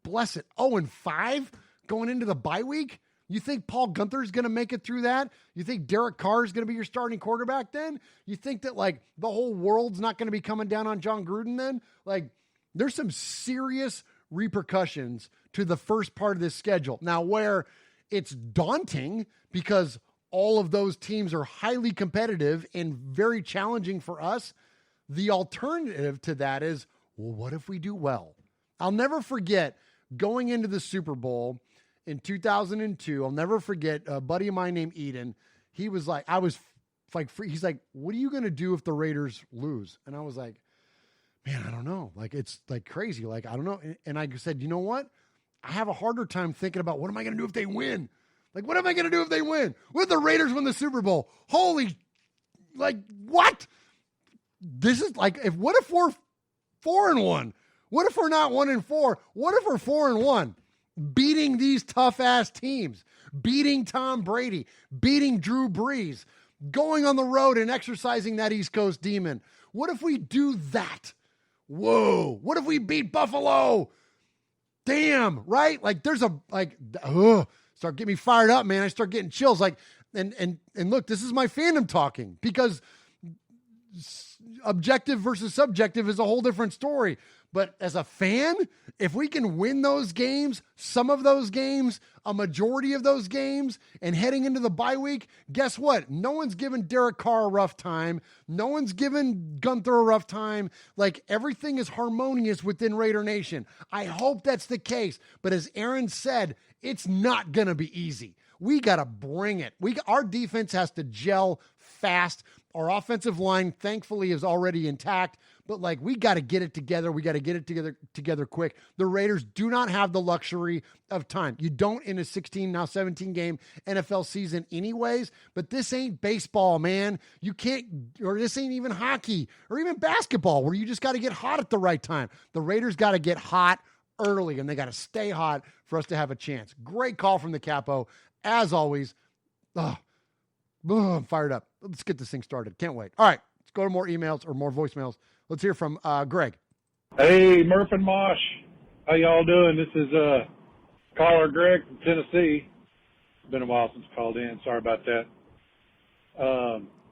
bless it, 0-5 going into the bye week. You think Paul Gunther is going to make it through that? You think Derek Carr is going to be your starting quarterback then? You think that, like, the whole world's not going to be coming down on John Gruden then? Like, there's some serious repercussions to the first part of this schedule. Now, where it's daunting because all of those teams are highly competitive and very challenging for us, the alternative to that is, well, what if we do well? I'll never forget going into the Super Bowl in 2002, I'll never forget a buddy of mine named Eden. He was like, he's like, what are you going to do if the Raiders lose? And I was like, man, I don't know. Like, it's like crazy. Like, I don't know. And I said, you know what? I have a harder time thinking about what am I going to do if they win? Like, what am I going to do if they win? What if the Raiders win the Super Bowl? Holy, like, what? This is like, what if we're 4-1? What if we're not 1-4? What if we're 4-1? Beating these tough-ass teams, beating Tom Brady, beating Drew Brees, going on the road and exercising that East Coast demon. What if we do that? Whoa. What if we beat Buffalo? Damn, right? Like, there's start getting me fired up, man. I start getting chills. Like, and look, this is my fandom talking, because objective versus subjective is a whole different story. But as a fan, if we can win those games, some of those games, a majority of those games, and heading into the bye week, guess what? No one's giving Derek Carr a rough time. No one's giving Gunther a rough time. Like, everything is harmonious within Raider Nation. I hope that's the case. But as Aaron said, it's not going to be easy. We got to bring it. Our defense has to gel fast. Our offensive line, thankfully, is already intact, but like we got to get it together. We got to get it together quick. The Raiders do not have the luxury of time. You don't in a 16, now 17 game NFL season anyways, but this ain't baseball, man. You can't, or this ain't even hockey or even basketball where you just got to get hot at the right time. The Raiders got to get hot early and they got to stay hot for us to have a chance. Great call from the Capo. As always, I'm fired up. Let's get this thing started. Can't wait. All right, let's go to more emails or more voicemails. Let's hear from Greg. Hey, Murph and Mosh. How y'all doing? This is caller Greg from Tennessee. It's been a while since I called in. Sorry about that.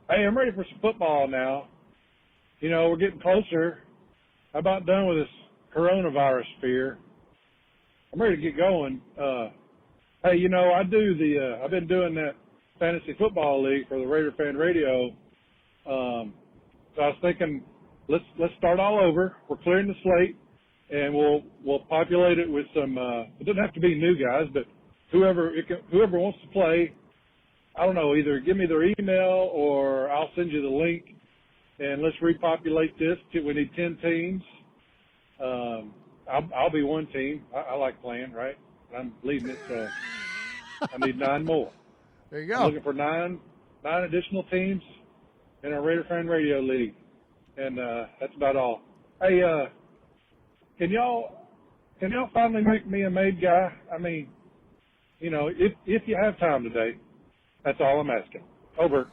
Hey, I'm ready for some football now. You know, we're getting closer. How about done with this coronavirus fear? I'm ready to get going. Hey, you know, I've been doing that fantasy football league for the Raider Fan Radio. So I was thinking, let's start all over. We're clearing the slate, and we'll populate it with some. It doesn't have to be new guys, but whoever wants to play. I don't know. Either give me their email or I'll send you the link, and let's repopulate this. We need 10 teams. I'll be one team. I like playing, right? I'm leading it, so I need 9 more. There you go. I'm looking for nine additional teams in our Raider Fan Radio League, and that's about all. Hey, can y'all finally make me a made guy? I mean, you know, if you have time today, that's all I'm asking. Over.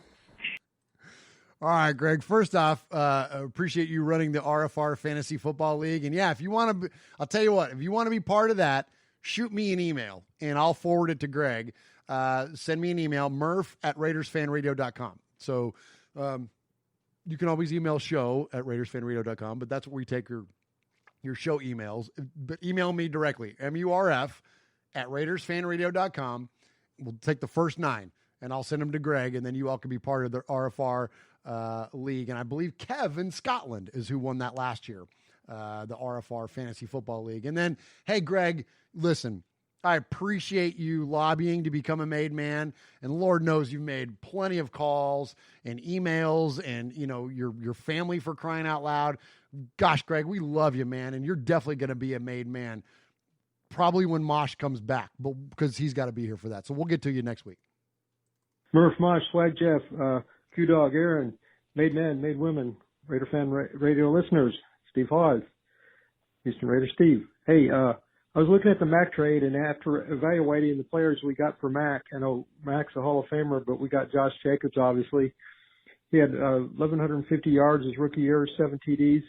All right, Greg. First off, appreciate you running the RFR Fantasy Football League, and yeah, if you want to, I'll tell you what. If you want to be part of that, shoot me an email, and I'll forward it to Greg. Send me an email, murph@RaidersFanRadio.com. So you can always email show@RaidersFanRadio.com, but that's where we take your show emails. But email me directly, MURF@RaidersFanRadio.com. We'll take the first 9, and I'll send them to Greg, and then you all can be part of the RFR league. And I believe Kev in Scotland is who won that last year, the RFR Fantasy Football League. And then, hey, Greg, listen, I appreciate you lobbying to become a made man, and Lord knows you've made plenty of calls and emails and, you know, your family, for crying out loud. Gosh, Greg, we love you, man, and you're definitely going to be a made man probably when Mosh comes back, but because he's got to be here for that. So we'll get to you next week. Murph, Mosh, Swag, Jeff, Q-Dog, Aaron, made men, made women, Raider Fan Radio listeners, Steve Hawes, Houston Raider Steve. Hey, I was looking at the Mack trade, and after evaluating the players we got for Mack, I know Mack's a Hall of Famer, but we got Josh Jacobs, obviously. He had 1,150 yards his rookie year, 7 TDs,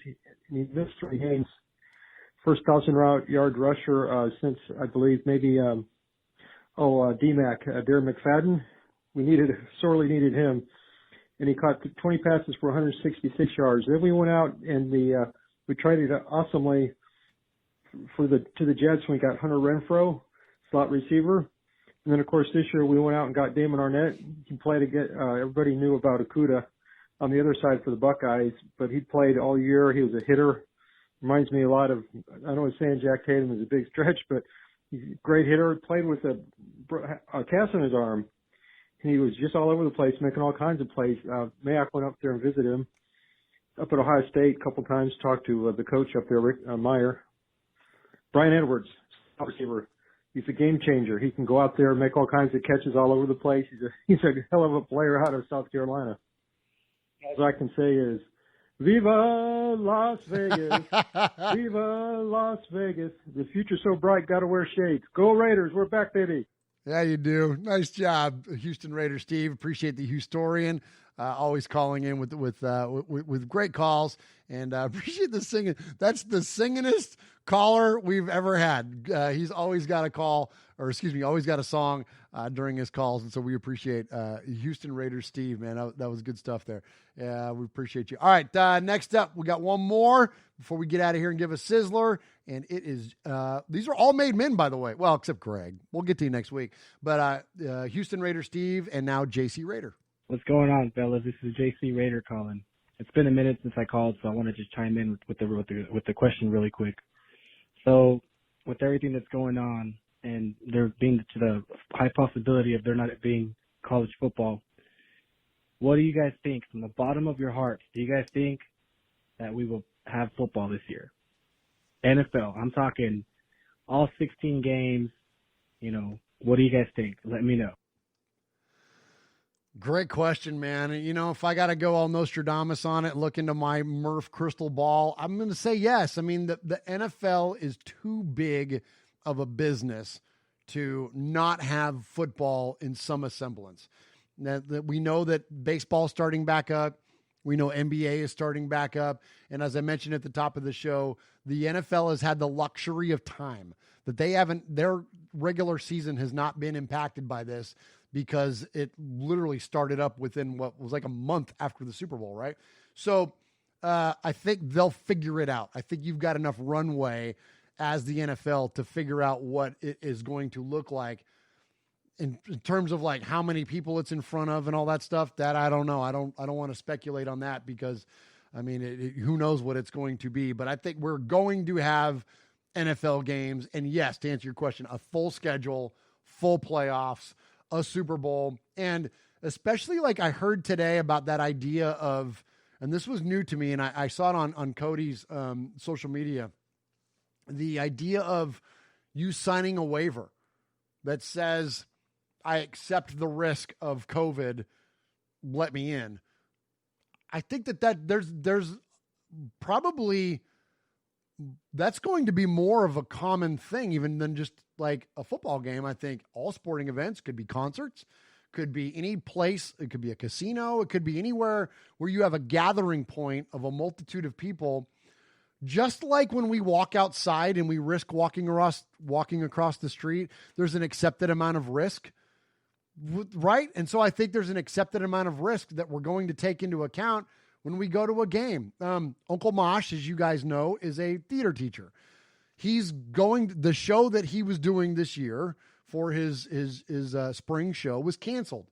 and he missed 3 games. First 1,000-yard rusher since, I believe, maybe D-Mac, Darren McFadden. We sorely needed him, and he caught 20 passes for 166 yards. Then we went out and we traded awesomely to the Jets when we got Hunter Renfrow, slot receiver. And then, of course, this year we went out and got Damon Arnett. He played again. Everybody knew about Okudah on the other side for the Buckeyes, but he played all year. He was a hitter. Reminds me a lot of, I know saying Jack Tatum is a big stretch, but he's a great hitter. Played with a cast on his arm. And he was just all over the place, making all kinds of plays. Mayock went up there and visited him up at Ohio State a couple times, talked to the coach up there, Rick Meyer. Brian Edwards, receiver. He's a game changer. He can go out there and make all kinds of catches all over the place. He's a hell of a player out of South Carolina. All I can say is, Viva Las Vegas. Viva Las Vegas. The future's so bright, gotta wear shades. Go Raiders, we're back, baby. Yeah, you do. Nice job, Houston Raider Steve. Appreciate the Houstorian. Always calling in with great calls, and appreciate the singing. That's the singingest caller we've ever had. He's always got a call, always got a song during his calls, and so we appreciate Houston Raiders Steve, man. That was good stuff there. Yeah, we appreciate you. All right, next up, we got one more before we get out of here and give a sizzler, and it is these are all made men, by the way. Well, except Greg. We'll get to you next week. But Houston Raider Steve and now JC Raider. What's going on, fellas? This is JC Raider calling. It's been a minute since I called, so I want to just chime in with the question really quick. So, with everything that's going on, and there being to the high possibility of there not being college football, what do you guys think from the bottom of your hearts? Do you guys think that we will have football this year? NFL, I'm talking all 16 games. You know, what do you guys think? Let me know. Great question, man. You know, if I got to go all Nostradamus on it, look into my Murph crystal ball, I'm going to say yes. I mean, the NFL is too big of a business to not have football in some semblance. That we know that baseball's starting back up. We know NBA is starting back up. And as I mentioned at the top of the show, the NFL has had the luxury of time that their regular season has not been impacted by this, because it literally started up within what was like a month after the Super Bowl, right? So I think they'll figure it out. I think you've got enough runway as the NFL to figure out what it is going to look like in terms of like how many people it's in front of and all that stuff. That I don't know. I don't want to speculate on that, because I mean, who knows what it's going to be. But I think we're going to have NFL games. And yes, to answer your question, a full schedule, full playoffs, a Super Bowl. And especially like I heard today about that idea of, and this was new to me, and I saw it on Cody's social media, the idea of you signing a waiver that says, I accept the risk of COVID, let me in. I think that there's probably, that's going to be more of a common thing even than just like a football game. I think all sporting events could be concerts, could be any place. It could be a casino. It could be anywhere where you have a gathering point of a multitude of people. Just like when we walk outside and we risk walking across the street, there's an accepted amount of risk, right? And so I think there's an accepted amount of risk that we're going to take into account when we go to a game. Uncle Mosh, as you guys know, is a theater teacher. The show that he was doing this year for his spring show was canceled,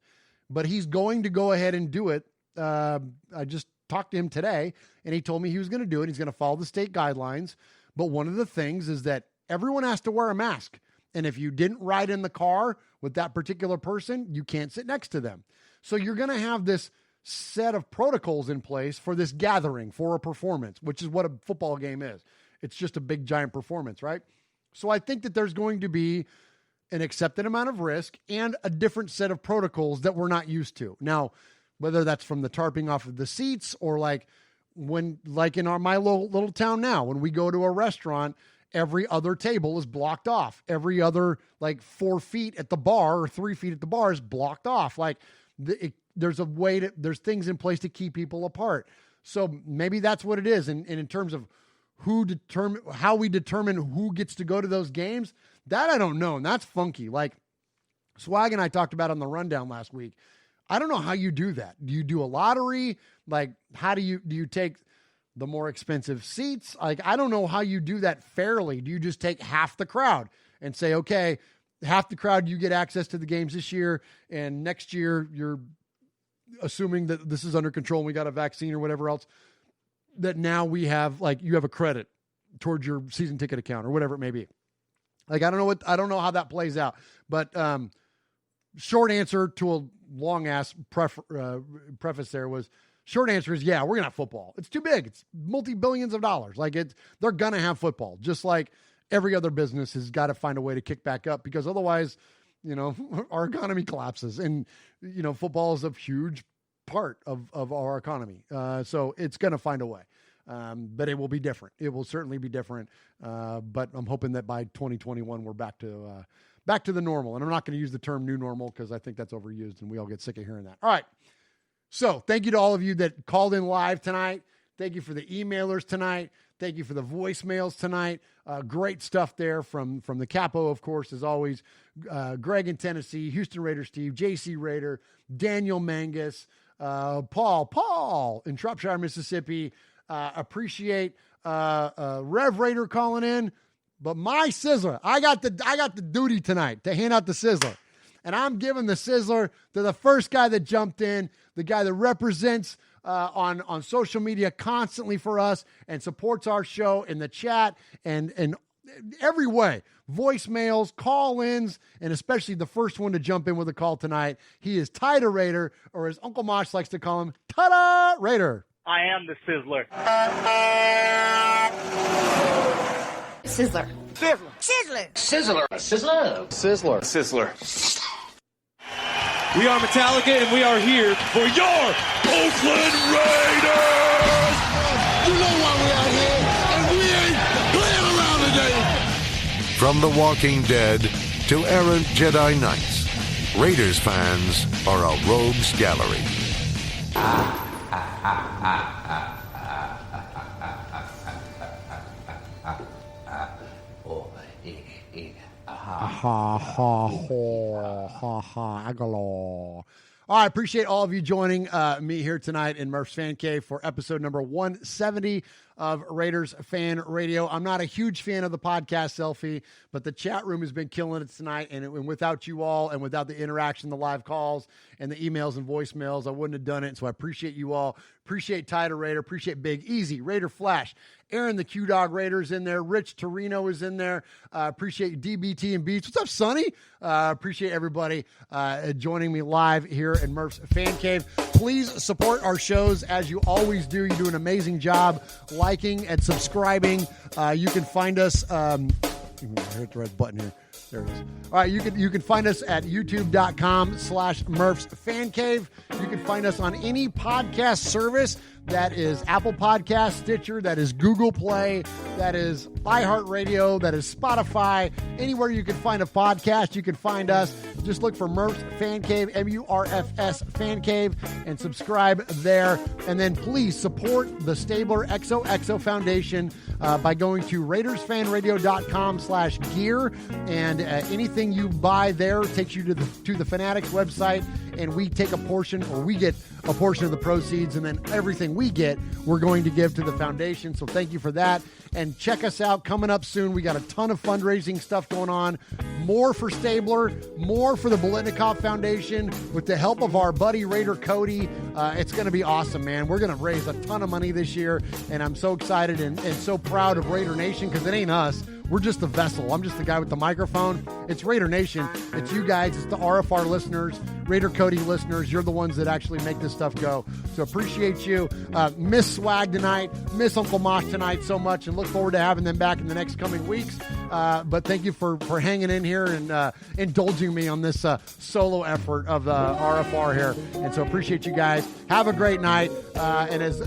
but he's going to go ahead and do it. I just talked to him today, and he told me he was going to do it. He's going to follow the state guidelines. But one of the things is that everyone has to wear a mask. And if you didn't ride in the car with that particular person, you can't sit next to them. So you're going to have this set of protocols in place for this gathering, for a performance, which is what a football game is. It's just a big, giant performance, right? So I think that there's going to be an accepted amount of risk and a different set of protocols that we're not used to. Now, whether that's from the tarping off of the seats or like in my little town now, when we go to a restaurant, every other table is blocked off. Every other 4 feet at the bar or 3 feet at the bar is blocked off. There's things in place to keep people apart. So maybe that's what it is. And in terms of how we determine who gets to go to those games, that I don't know. And that's funky. Like Swag and I talked about on the rundown last week. I don't know how you do that. Do you do a lottery? Like, how do you take the more expensive seats? Like, I don't know how you do that fairly. Do you just take half the crowd and say, okay, half the crowd, you get access to the games this year, and next year you're assuming that this is under control and we got a vaccine or whatever else, that now we have, you have a credit towards your season ticket account or whatever it may be. I don't know how that plays out, but short answer to a long ass preface there was, short answer is, yeah, we're going to have football. It's too big. It's multi-billions of dollars. They're going to have football, just like every other business has got to find a way to kick back up, because otherwise, our economy collapses, and, football is a huge part of our economy. So it's going to find a way. But it will be different. It will certainly be different. But I'm hoping that by 2021, we're back to the normal. And I'm not going to use the term new normal, because I think that's overused and we all get sick of hearing that. All right. So thank you to all of you that called in live tonight. Thank you for the emailers tonight. Thank you for the voicemails tonight. Great stuff there from the Capo, of course, as always. Greg in Tennessee, Houston Raider Steve, JC Raider, Daniel Mangus, Paul in Shropshire, Mississippi. Appreciate Rev Raider calling in. But my Sizzler, I got the duty tonight to hand out the Sizzler. And I'm giving the Sizzler to the first guy that jumped in, the guy that represents on social media constantly for us and supports our show in the chat and every way. Voicemails, call-ins, and especially the first one to jump in with a call tonight. He is Tida Raider, or as Uncle Mosh likes to call him, Tada Raider. I am the Sizzler. Sizzler. Sizzler. Sizzler. Sizzler. Sizzler. Sizzler. We are Metallica, and we are here for your Oakland Raiders! You know why we out here, and we ain't playing around today. From The Walking Dead to errant Jedi Knights, Raiders fans are a rogues gallery. All right, appreciate all of you joining me here tonight in Murph's Fan Cave for episode number 170 of Raiders Fan Radio. I'm not a huge fan of the podcast selfie, but the chat room has been killing it tonight, and without you all and without the interaction, the live calls and the emails and voicemails, I wouldn't have done it. So I appreciate you all. Appreciate Tida Raider. Appreciate Big Easy, Raider Flash, Aaron the Q-Dog Raiders in there. Rich Torino is in there. Appreciate DBT and Beats. What's up, Sonny? Appreciate everybody joining me live here in Murph's Fan Cave. Please support our shows as you always do. You do an amazing job liking and subscribing. You can find us. Hit the red button here. There it is. All right, you can find us at youtube.com/Murph's Fan Cave. You can find us on any podcast service. That is Apple Podcast, Stitcher, that is Google Play, that is iHeartRadio, that is Spotify. Anywhere you can find a podcast, you can find us. Just look for Murph's Fan Cave, MURFS Fan Cave, and subscribe there. And then please support the Stabler XOXO Foundation by going to RaidersFanRadio.com/gear. And anything you buy there takes you to the Fanatics website, and we take a portion, or we get a portion of the proceeds, and then everything we get, we're going to give to the foundation. So thank you for that. And check us out coming up soon. We got a ton of fundraising stuff going on. More for Stabler, more for the Bolitnikoff Foundation with the help of our buddy Raider Cody. It's going to be awesome, man. We're going to raise a ton of money this year, and I'm so excited and so proud of Raider Nation, because it ain't us. We're just the vessel. I'm just the guy with the microphone. It's Raider Nation. It's you guys. It's the RFR listeners, Raider Cody listeners. You're the ones that actually make this stuff go. So appreciate you. Miss Swag tonight. Miss Uncle Mosh tonight so much, and look forward to having them back in the next coming weeks. But thank you for hanging in here and indulging me on this solo effort of the RFR here. And so appreciate you guys. Have a great night. And as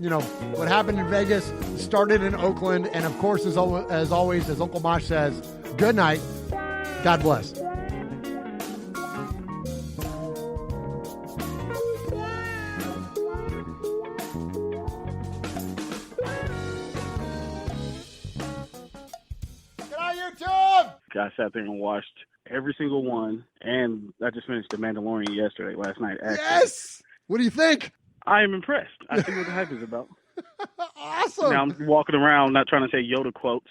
you know, what happened in Vegas started in Oakland. And of course, as always, as Uncle Mosh says, good night. God bless. Get on YouTube! I sat there and watched every single one, and I just finished The Mandalorian last night. Actually. Yes! What do you think? I am impressed. I see what the hype is about. Awesome. Now I'm walking around not trying to say Yoda quotes.